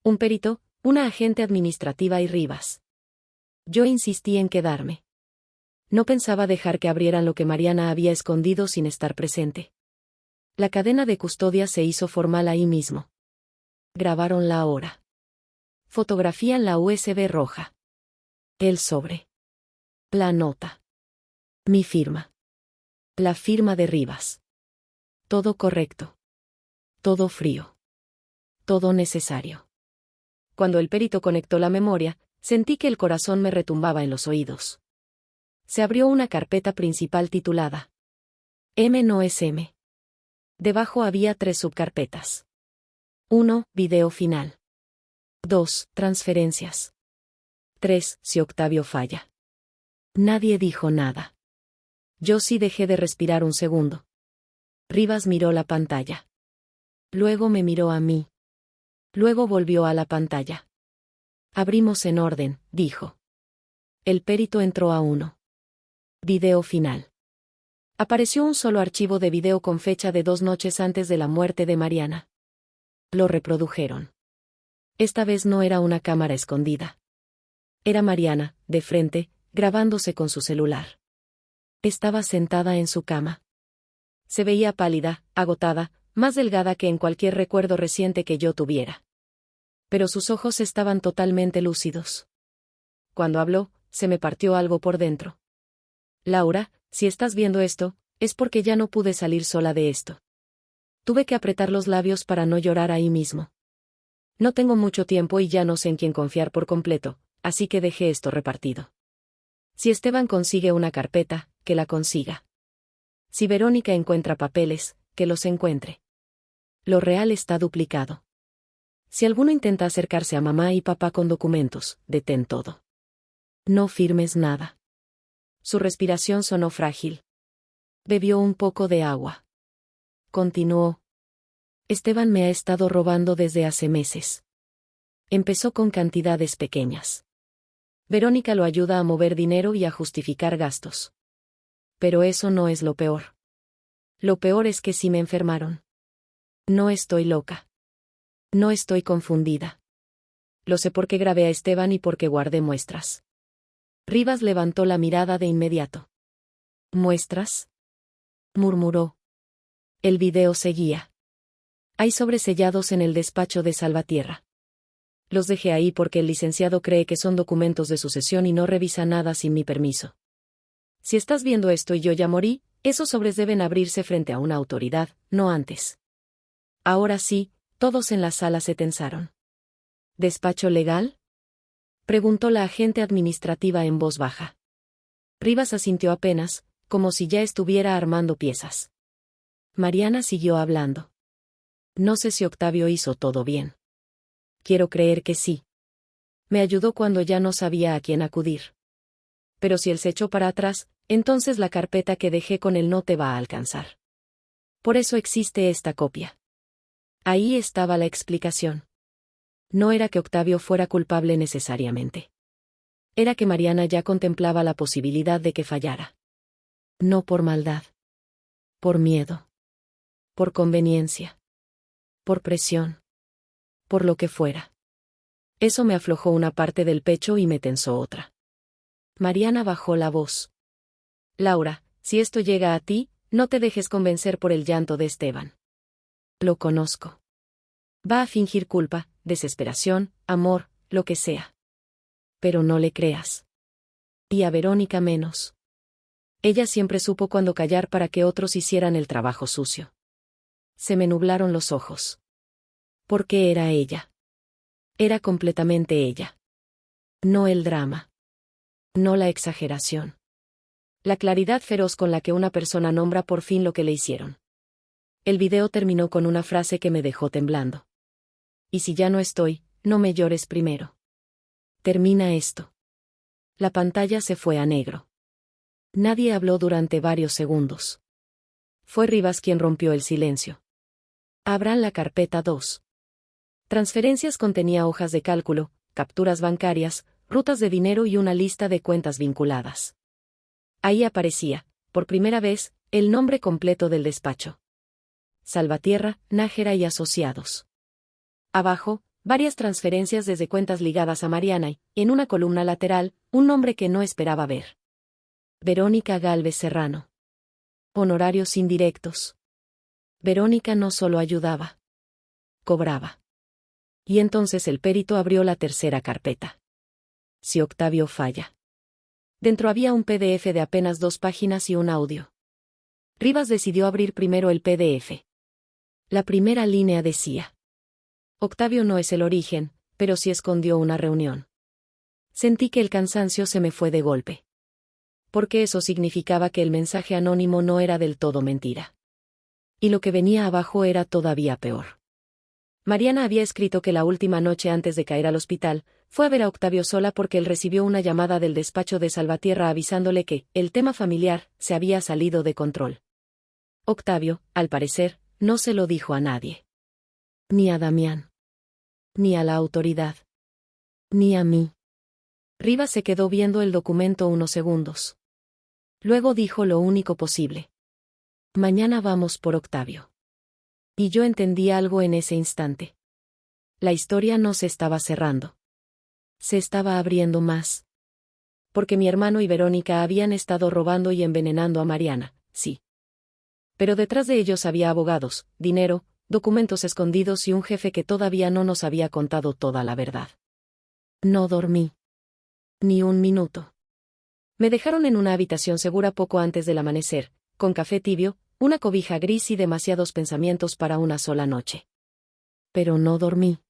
A: Un perito, una agente administrativa y Rivas. Yo insistí en quedarme. No pensaba dejar que abrieran lo que Mariana había escondido sin estar presente. La cadena de custodia se hizo formal ahí mismo. Grabaron la hora. Fotografían la USB roja. El sobre. La nota. Mi firma. La firma de Rivas. Todo correcto. Todo frío. Todo necesario. Cuando el perito conectó la memoria, sentí que el corazón me retumbaba en los oídos. Se abrió una carpeta principal titulada M no es M. Debajo había 3 subcarpetas. 1. Video final. 2. Transferencias. 3. Si Octavio falla. Nadie dijo nada. Yo sí dejé de respirar un segundo. Rivas miró la pantalla. Luego me miró a mí. Luego volvió a la pantalla. Abrimos en orden, dijo. El perito entró a 1. Video final. Apareció un solo archivo de video con fecha de 2 noches antes de la muerte de Mariana. Lo reprodujeron. Esta vez no era una cámara escondida. Era Mariana, de frente, grabándose con su celular. Estaba sentada en su cama. Se veía pálida, agotada, más delgada que en cualquier recuerdo reciente que yo tuviera. Pero sus ojos estaban totalmente lúcidos. Cuando habló, se me partió algo por dentro. Laura, si estás viendo esto, es porque ya no pude salir sola de esto. Tuve que apretar los labios para no llorar ahí mismo. No tengo mucho tiempo y ya no sé en quién confiar por completo, así que dejé esto repartido. Si Esteban consigue una carpeta, que la consiga. Si Verónica encuentra papeles, que los encuentre. Lo real está duplicado. Si alguno intenta acercarse a mamá y papá con documentos, detén todo. No firmes nada. Su respiración sonó frágil. Bebió un poco de agua. Continuó. Esteban me ha estado robando desde hace meses. Empezó con cantidades pequeñas. Verónica lo ayuda a mover dinero y a justificar gastos. Pero eso no es lo peor. Lo peor es que sí me enfermaron. No estoy loca. No estoy confundida. Lo sé porque grabé a Esteban y porque guardé muestras. Rivas levantó la mirada de inmediato. ¿Muestras?, murmuró. El video seguía. Hay sobresellados en el despacho de Salvatierra. Los dejé ahí porque el licenciado cree que son documentos de sucesión y no revisa nada sin mi permiso. Si estás viendo esto y yo ya morí, esos sobres deben abrirse frente a una autoridad, no antes. Ahora sí, todos en la sala se tensaron. ¿Despacho legal?, preguntó la agente administrativa en voz baja. Rivas asintió apenas, como si ya estuviera armando piezas. Mariana siguió hablando. No sé si Octavio hizo todo bien. Quiero creer que sí. Me ayudó cuando ya no sabía a quién acudir. Pero si él se echó para atrás, entonces la carpeta que dejé con él no te va a alcanzar. Por eso existe esta copia. Ahí estaba la explicación. No era que Octavio fuera culpable necesariamente. Era que Mariana ya contemplaba la posibilidad de que fallara. No por maldad. Por miedo. Por conveniencia. Por presión. Por lo que fuera. Eso me aflojó una parte del pecho y me tensó otra. Mariana bajó la voz. Laura, si esto llega a ti, no te dejes convencer por el llanto de Esteban. Lo conozco. Va a fingir culpa, desesperación, amor, lo que sea. Pero no le creas. Y a Verónica menos. Ella siempre supo cuándo callar para que otros hicieran el trabajo sucio. Se me nublaron los ojos. Porque era ella. Era completamente ella. No el drama. No la exageración. La claridad feroz con la que una persona nombra por fin lo que le hicieron. El video terminó con una frase que me dejó temblando. Y si ya no estoy, no me llores primero. Termina esto. La pantalla se fue a negro. Nadie habló durante varios segundos. Fue Rivas quien rompió el silencio. Abran la carpeta 2. Transferencias contenía hojas de cálculo, capturas bancarias, rutas de dinero y una lista de cuentas vinculadas. Ahí aparecía, por primera vez, el nombre completo del despacho. Salvatierra, Nájera y Asociados. Abajo, varias transferencias desde cuentas ligadas a Mariana y, en una columna lateral, un nombre que no esperaba ver. Verónica Gálvez Serrano. Honorarios indirectos. Verónica no solo ayudaba. Cobraba. Y entonces el perito abrió la tercera carpeta. Si Octavio falla. Dentro había un PDF de apenas 2 páginas y un audio. Rivas decidió abrir primero el PDF. La primera línea decía: Octavio no es el origen, pero sí escondió una reunión. Sentí que el cansancio se me fue de golpe. Porque eso significaba que el mensaje anónimo no era del todo mentira. Y lo que venía abajo era todavía peor. Mariana había escrito que la última noche antes de caer al hospital, fue a ver a Octavio sola porque él recibió una llamada del despacho de Salvatierra avisándole que el tema familiar se había salido de control. Octavio, al parecer, no se lo dijo a nadie. Ni a Damián. Ni a la autoridad. Ni a mí. Rivas se quedó viendo el documento unos segundos. Luego dijo lo único posible. Mañana vamos por Octavio. Y yo entendí algo en ese instante. La historia no se estaba cerrando. Se estaba abriendo más. Porque mi hermano y Verónica habían estado robando y envenenando a Mariana, sí. Pero detrás de ellos había abogados, dinero, documentos escondidos y un jefe que todavía no nos había contado toda la verdad. No dormí. Ni un minuto. Me dejaron en una habitación segura poco antes del amanecer, con café tibio, una cobija gris y demasiados pensamientos para una sola noche. Pero no dormí.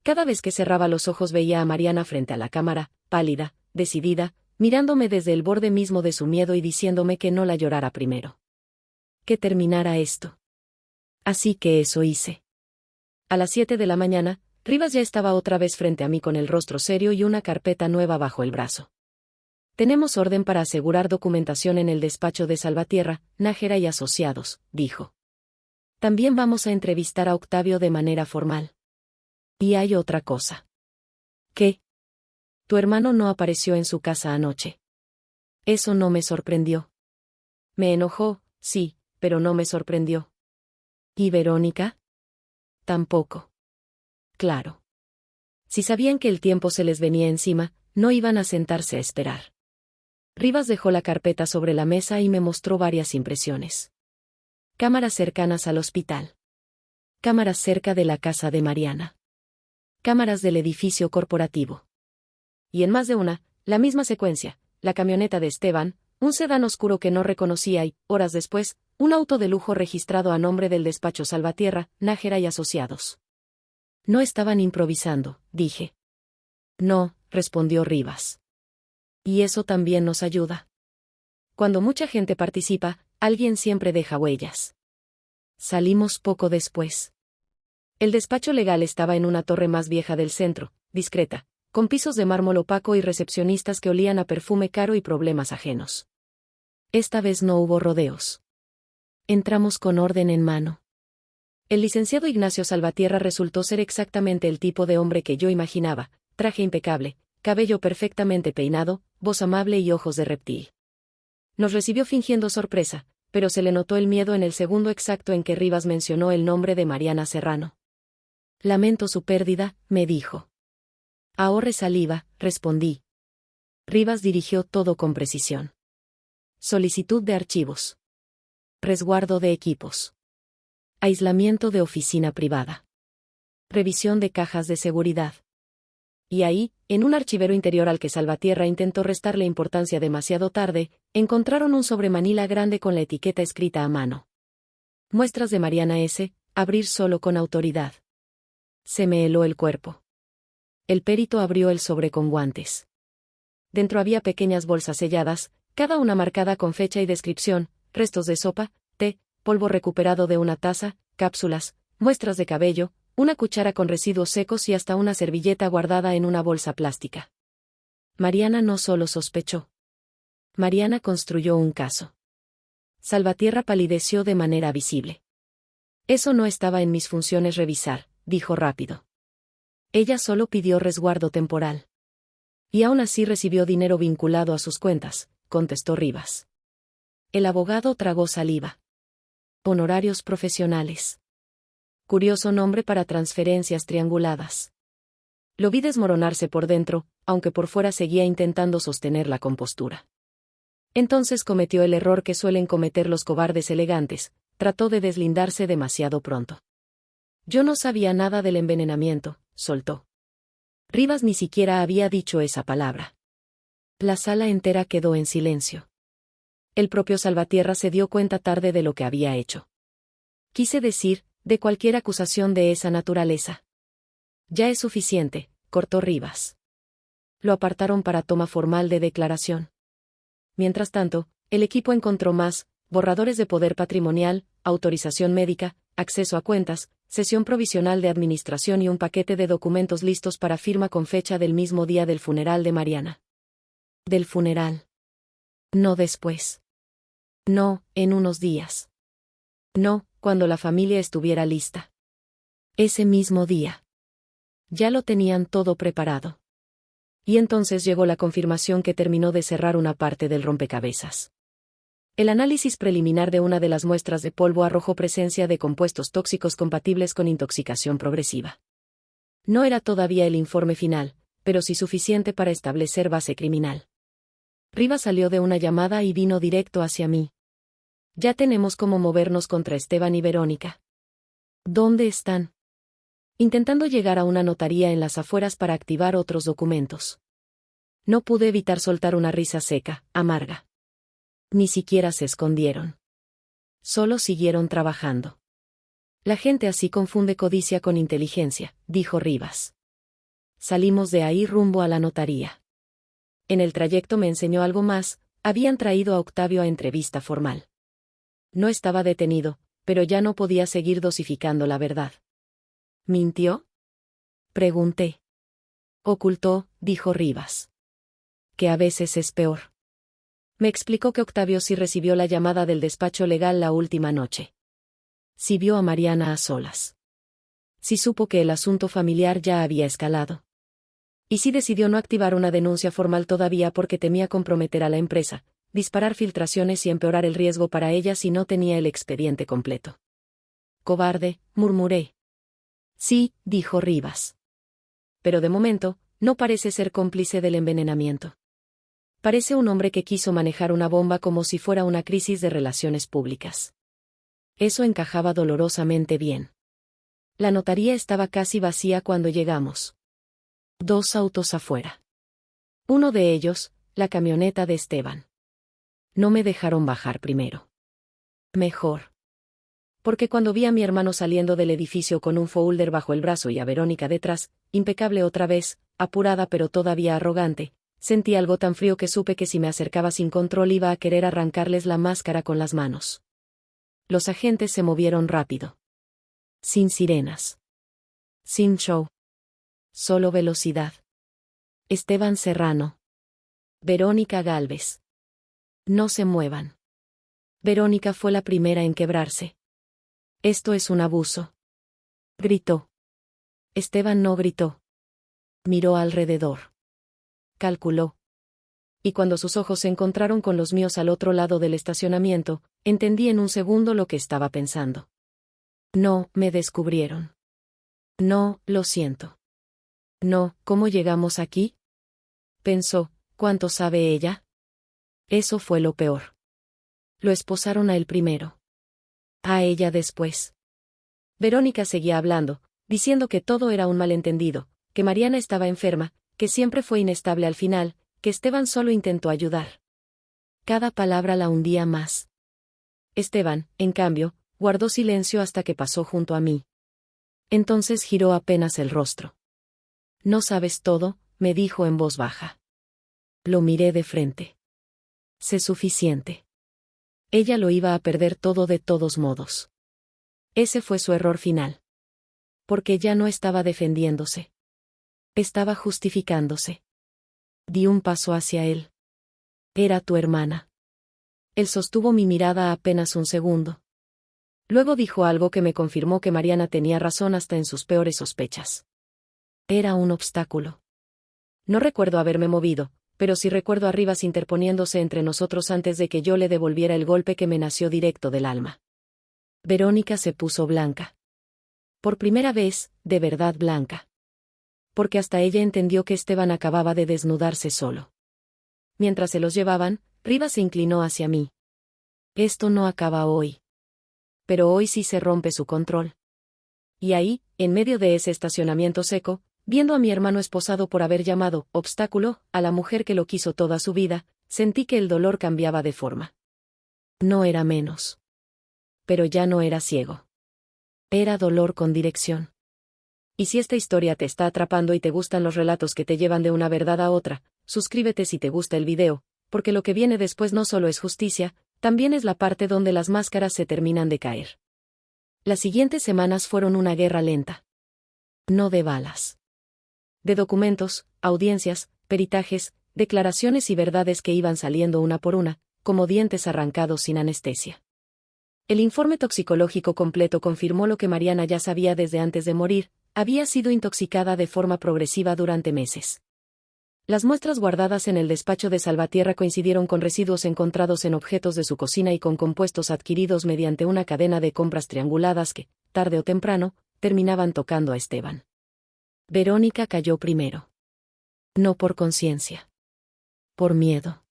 A: Cada vez que cerraba los ojos veía a Mariana frente a la cámara, pálida, decidida, mirándome desde el borde mismo de su miedo y diciéndome que no la llorara primero. Que terminara esto. Así que eso hice. A las 7 de la mañana, Rivas ya estaba otra vez frente a mí con el rostro serio y una carpeta nueva bajo el brazo. Tenemos orden para asegurar documentación en el despacho de Salvatierra, Nájera y Asociados, dijo. También vamos a entrevistar a Octavio de manera formal. Y hay otra cosa. ¿Qué? Tu hermano no apareció en su casa anoche. Eso no me sorprendió. Me enojó, sí, pero no me sorprendió. ¿Y Verónica? Tampoco. Claro. Si sabían que el tiempo se les venía encima, no iban a sentarse a esperar. Rivas dejó la carpeta sobre la mesa y me mostró varias impresiones. Cámaras cercanas al hospital. Cámaras cerca de la casa de Mariana. Cámaras del edificio corporativo. Y en más de una, la misma secuencia, la camioneta de Esteban, un sedán oscuro que no reconocía y, horas después, un auto de lujo registrado a nombre del despacho Salvatierra, Nájera y Asociados. No estaban improvisando, dije. No, respondió Rivas. Y eso también nos ayuda. Cuando mucha gente participa, alguien siempre deja huellas. Salimos poco después. El despacho legal estaba en una torre más vieja del centro, discreta, con pisos de mármol opaco y recepcionistas que olían a perfume caro y problemas ajenos. Esta vez no hubo rodeos. Entramos con orden en mano. El licenciado Ignacio Salvatierra resultó ser exactamente el tipo de hombre que yo imaginaba, traje impecable, cabello perfectamente peinado, voz amable y ojos de reptil. Nos recibió fingiendo sorpresa, pero se le notó el miedo en el segundo exacto en que Rivas mencionó el nombre de Mariana Serrano. Lamento su pérdida, me dijo. Ahorre saliva, respondí. Rivas dirigió todo con precisión. Solicitud de archivos. Resguardo de equipos. Aislamiento de oficina privada. Revisión de cajas de seguridad. Y ahí, en un archivero interior al que Salvatierra intentó restarle importancia demasiado tarde, encontraron un sobremanila grande con la etiqueta escrita a mano. Muestras de Mariana S., abrir solo con autoridad. Se me heló el cuerpo. El perito abrió el sobre con guantes. Dentro había pequeñas bolsas selladas, cada una marcada con fecha y descripción, restos de sopa, té, polvo recuperado de una taza, cápsulas, muestras de cabello, una cuchara con residuos secos y hasta una servilleta guardada en una bolsa plástica. Mariana no solo sospechó. Mariana construyó un caso. Salvatierra palideció de manera visible. Eso no estaba en mis funciones revisar, dijo rápido. Ella solo pidió resguardo temporal. Y aún así recibió dinero vinculado a sus cuentas, contestó Rivas. El abogado tragó saliva. Honorarios profesionales. Curioso nombre para transferencias trianguladas. Lo vi desmoronarse por dentro, aunque por fuera seguía intentando sostener la compostura. Entonces cometió el error que suelen cometer los cobardes elegantes, trató de deslindarse demasiado pronto. Yo no sabía nada del envenenamiento, soltó. Rivas ni siquiera había dicho esa palabra. La sala entera quedó en silencio. El propio Salvatierra se dio cuenta tarde de lo que había hecho. Quise decir, de cualquier acusación de esa naturaleza. Ya es suficiente, cortó Rivas. Lo apartaron para toma formal de declaración. Mientras tanto, el equipo encontró más, borradores de poder patrimonial, autorización médica, acceso a cuentas, sesión provisional de administración y un paquete de documentos listos para firma con fecha del mismo día del funeral de Mariana. Del funeral. No después. No, en unos días. No, cuando la familia estuviera lista. Ese mismo día. Ya lo tenían todo preparado. Y entonces llegó la confirmación que terminó de cerrar una parte del rompecabezas. El análisis preliminar de una de las muestras de polvo arrojó presencia de compuestos tóxicos compatibles con intoxicación progresiva. No era todavía el informe final, pero sí suficiente para establecer base criminal. Rivas salió de una llamada y vino directo hacia mí. Ya tenemos cómo movernos contra Esteban y Verónica. ¿Dónde están? Intentando llegar a una notaría en las afueras para activar otros documentos. No pude evitar soltar una risa seca, amarga. Ni siquiera se escondieron. Solo siguieron trabajando. La gente así confunde codicia con inteligencia, dijo Rivas. Salimos de ahí rumbo a la notaría. En el trayecto me enseñó algo más, habían traído a Octavio a entrevista formal. No estaba detenido, pero ya no podía seguir dosificando la verdad. ¿Mintió? Pregunté. Ocultó, dijo Rivas. Que a veces es peor. Me explicó que Octavio sí recibió la llamada del despacho legal la última noche. Sí vio a Mariana a solas. Sí supo que el asunto familiar ya había escalado. Y sí decidió no activar una denuncia formal todavía porque temía comprometer a la empresa, disparar filtraciones y empeorar el riesgo para ella si no tenía el expediente completo. Cobarde, murmuré. Sí, dijo Rivas. Pero de momento, no parece ser cómplice del envenenamiento. Parece un hombre que quiso manejar una bomba como si fuera una crisis de relaciones públicas. Eso encajaba dolorosamente bien. La notaría estaba casi vacía cuando llegamos. 2 autos afuera. Uno de ellos, la camioneta de Esteban. No me dejaron bajar primero. Mejor. Porque cuando vi a mi hermano saliendo del edificio con un folder bajo el brazo y a Verónica detrás, impecable otra vez, apurada pero todavía arrogante, sentí algo tan frío que supe que si me acercaba sin control iba a querer arrancarles la máscara con las manos. Los agentes se movieron rápido. Sin sirenas. Sin show. Solo velocidad. Esteban Serrano. Verónica Gálvez. No se muevan. Verónica fue la primera en quebrarse. Esto es un abuso. Gritó. Esteban no gritó. Miró alrededor. Calculó. Y cuando sus ojos se encontraron con los míos al otro lado del estacionamiento, entendí en un segundo lo que estaba pensando. No, me descubrieron. No, lo siento. No, ¿cómo llegamos aquí? Pensó, ¿cuánto sabe ella? Eso fue lo peor. Lo esposaron a él primero. A ella después. Verónica seguía hablando, diciendo que todo era un malentendido, que Mariana estaba enferma, que siempre fue inestable al final, que Esteban solo intentó ayudar. Cada palabra la hundía más. Esteban, en cambio, guardó silencio hasta que pasó junto a mí. Entonces giró apenas el rostro. No sabes todo, me dijo en voz baja. Lo miré de frente. Sé suficiente. Ella lo iba a perder todo de todos modos. Ese fue su error final. Porque ya no estaba defendiéndose. Estaba justificándose. Di un paso hacia él. Era tu hermana. Él sostuvo mi mirada apenas un segundo. Luego dijo algo que me confirmó que Mariana tenía razón hasta en sus peores sospechas. Era un obstáculo. No recuerdo haberme movido, pero sí recuerdo a Rivas interponiéndose entre nosotros antes de que yo le devolviera el golpe que me nació directo del alma. Verónica se puso blanca. Por primera vez, de verdad blanca. Porque hasta ella entendió que Esteban acababa de desnudarse solo. Mientras se los llevaban, Rivas se inclinó hacia mí. Esto no acaba hoy. Pero hoy sí se rompe su control. Y ahí, en medio de ese estacionamiento seco, viendo a mi hermano esposado por haber llamado obstáculo a la mujer que lo quiso toda su vida, sentí que el dolor cambiaba de forma. No era menos. Pero ya no era ciego. Era dolor con dirección. Y si esta historia te está atrapando y te gustan los relatos que te llevan de una verdad a otra, suscríbete si te gusta el video, porque lo que viene después no solo es justicia, también es la parte donde las máscaras se terminan de caer. Las siguientes semanas fueron una guerra lenta. No de balas. De documentos, audiencias, peritajes, declaraciones y verdades que iban saliendo una por una, como dientes arrancados sin anestesia. El informe toxicológico completo confirmó lo que Mariana ya sabía desde antes de morir: había sido intoxicada de forma progresiva durante meses. Las muestras guardadas en el despacho de Salvatierra coincidieron con residuos encontrados en objetos de su cocina y con compuestos adquiridos mediante una cadena de compras trianguladas que, tarde o temprano, terminaban tocando a Esteban. Verónica cayó primero. No por conciencia. Por miedo.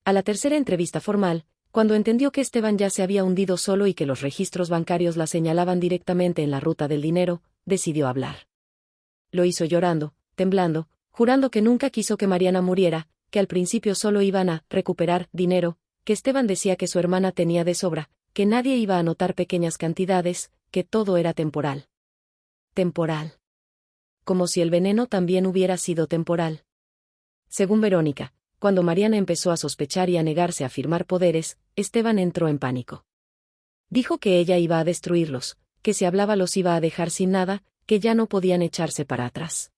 A: A la tercera entrevista formal, Cuando entendió que Esteban ya se había hundido solo y que los registros bancarios la señalaban directamente en la ruta del dinero, decidió hablar. Lo hizo llorando, temblando, jurando que nunca quiso que Mariana muriera, que al principio solo iban a recuperar dinero, que Esteban decía que su hermana tenía de sobra, que nadie iba a notar pequeñas cantidades, que todo era temporal. Temporal. Como si el veneno también hubiera sido temporal. Según Verónica, cuando Mariana empezó a sospechar y a negarse a firmar poderes, Esteban entró en pánico. Dijo que ella iba a destruirlos, que si hablaba los iba a dejar sin nada, que ya no podían echarse para atrás.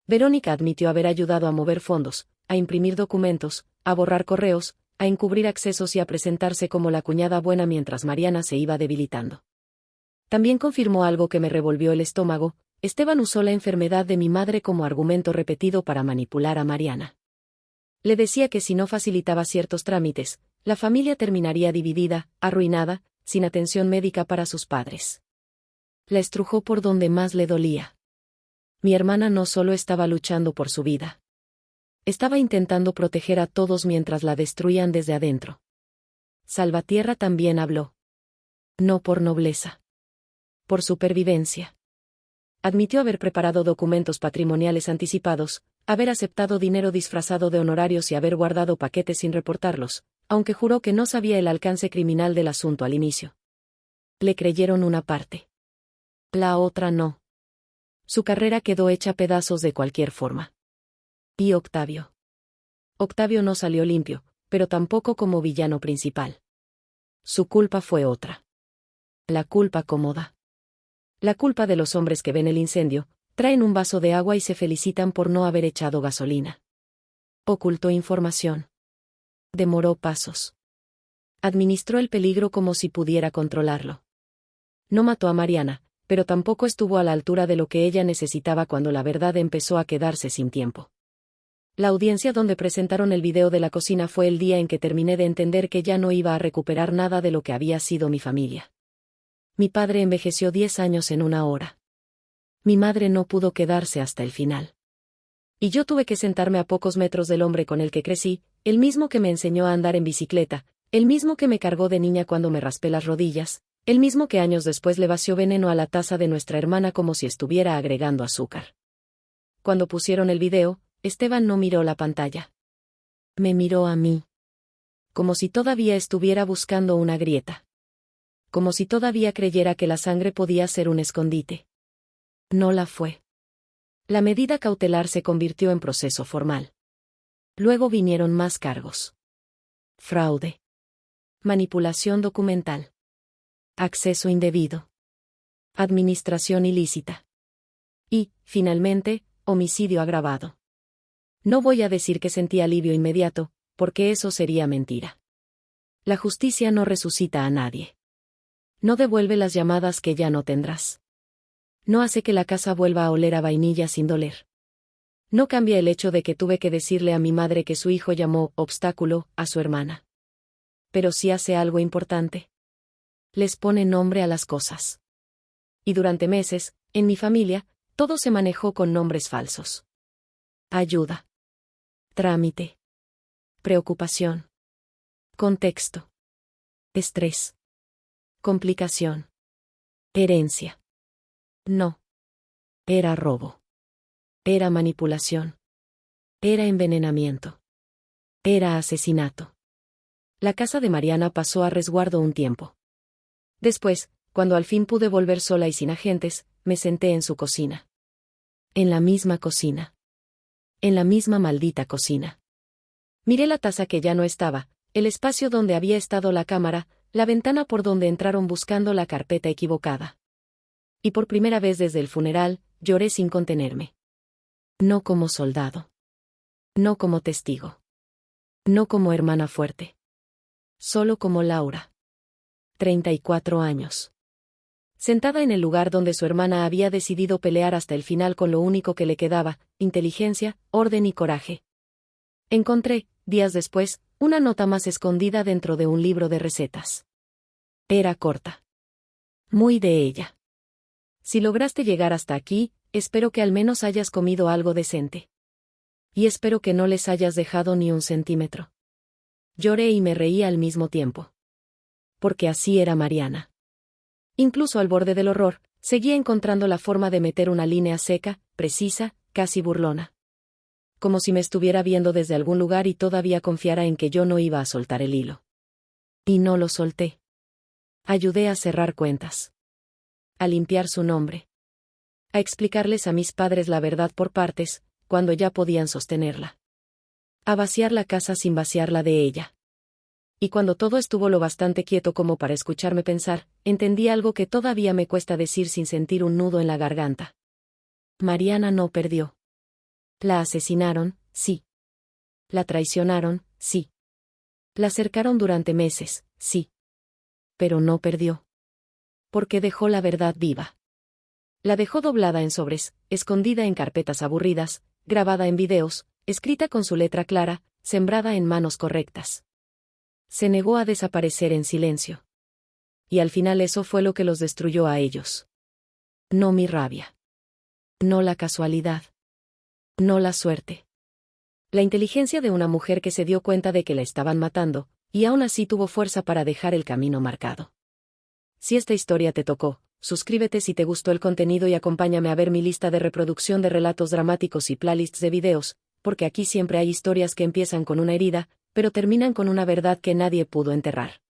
A: Verónica admitió haber ayudado a mover fondos, a imprimir documentos, a borrar correos, a encubrir accesos y a presentarse como la cuñada buena mientras Mariana se iba debilitando. También confirmó algo que me revolvió el estómago: Esteban usó la enfermedad de mi madre como argumento repetido para manipular a Mariana. Le decía que si no facilitaba ciertos trámites, la familia terminaría dividida, arruinada, sin atención médica para sus padres. La estrujó por donde más le dolía. Mi hermana no solo estaba luchando por su vida. Estaba intentando proteger a todos mientras la destruían desde adentro. Salvatierra también habló. No por nobleza. Por supervivencia. Admitió haber preparado documentos patrimoniales anticipados, haber aceptado dinero disfrazado de honorarios y haber guardado paquetes sin reportarlos, aunque juró que no sabía el alcance criminal del asunto al inicio. Le creyeron una parte. La otra no. Su carrera quedó hecha pedazos de cualquier forma. Y Octavio. Octavio no salió limpio, pero tampoco como villano principal. Su culpa fue otra. La culpa cómoda. La culpa de los hombres que ven el incendio, traen un vaso de agua y se felicitan por no haber echado gasolina. Ocultó información. Demoró pasos. Administró el peligro como si pudiera controlarlo. No mató a Mariana, pero tampoco estuvo a la altura de lo que ella necesitaba cuando la verdad empezó a quedarse sin tiempo. La audiencia donde presentaron el video de la cocina fue el día en que terminé de entender que ya no iba a recuperar nada de lo que había sido mi familia. Mi padre envejeció 10 años en una hora. Mi madre no pudo quedarse hasta el final. Y yo tuve que sentarme a pocos metros del hombre con el que crecí, el mismo que me enseñó a andar en bicicleta, el mismo que me cargó de niña cuando me raspé las rodillas, el mismo que años después le vació veneno a la taza de nuestra hermana como si estuviera agregando azúcar. Cuando pusieron el video, Esteban no miró la pantalla. Me miró a mí. Como si todavía estuviera buscando una grieta. Como si todavía creyera que la sangre podía ser un escondite. No la fue. La medida cautelar se convirtió en proceso formal. Luego vinieron más cargos. Fraude. Manipulación documental. Acceso indebido. Administración ilícita. Y, finalmente, homicidio agravado. No voy a decir que sentí alivio inmediato, porque eso sería mentira. La justicia no resucita a nadie. No devuelve las llamadas que ya no tendrás. No hace que la casa vuelva a oler a vainilla sin doler. No cambia el hecho de que tuve que decirle a mi madre que su hijo llamó obstáculo a su hermana. Pero sí hace algo importante. Les pone nombre a las cosas. Y durante meses, en mi familia, todo se manejó con nombres falsos. Ayuda. Trámite. Preocupación. Contexto. Estrés. Complicación. Herencia. No. Era robo. Era manipulación. Era envenenamiento. Era asesinato. La casa de Mariana pasó a resguardo un tiempo. Después, cuando al fin pude volver sola y sin agentes, me senté en su cocina. En la misma cocina. En la misma maldita cocina. Miré la taza que ya no estaba, el espacio donde había estado la cámara, la ventana por donde entraron buscando la carpeta equivocada. Y por primera vez desde el funeral, lloré sin contenerme. No como soldado. No como testigo. No como hermana fuerte. Solo como Laura. 34 años. Sentada en el lugar donde su hermana había decidido pelear hasta el final con lo único que le quedaba, inteligencia, orden y coraje. Encontré, días después, una nota más escondida dentro de un libro de recetas. Era corta. Muy de ella. Si lograste llegar hasta aquí, espero que al menos hayas comido algo decente. Y espero que no les hayas dejado ni un centímetro. Lloré y me reí al mismo tiempo. Porque así era Mariana. Incluso al borde del horror, seguía encontrando la forma de meter una línea seca, precisa, casi burlona. Como si me estuviera viendo desde algún lugar y todavía confiara en que yo no iba a soltar el hilo. Y no lo solté. Ayudé a cerrar cuentas. A limpiar su nombre. A explicarles a mis padres la verdad por partes, cuando ya podían sostenerla. A vaciar la casa sin vaciarla de ella. Y cuando todo estuvo lo bastante quieto como para escucharme pensar, entendí algo que todavía me cuesta decir sin sentir un nudo en la garganta. Mariana no perdió. La asesinaron, sí. La traicionaron, sí. La cercaron durante meses, sí. Pero no perdió. Porque dejó la verdad viva. La dejó doblada en sobres, escondida en carpetas aburridas, grabada en videos, escrita con su letra clara, sembrada en manos correctas. Se negó a desaparecer en silencio. Y al final eso fue lo que los destruyó a ellos. No mi rabia. No la casualidad. No la suerte. La inteligencia de una mujer que se dio cuenta de que la estaban matando, y aún así tuvo fuerza para dejar el camino marcado. Si esta historia te tocó, suscríbete si te gustó el contenido y acompáñame a ver mi lista de reproducción de relatos dramáticos y playlists de videos, porque aquí siempre hay historias que empiezan con una herida, pero terminan con una verdad que nadie pudo enterrar.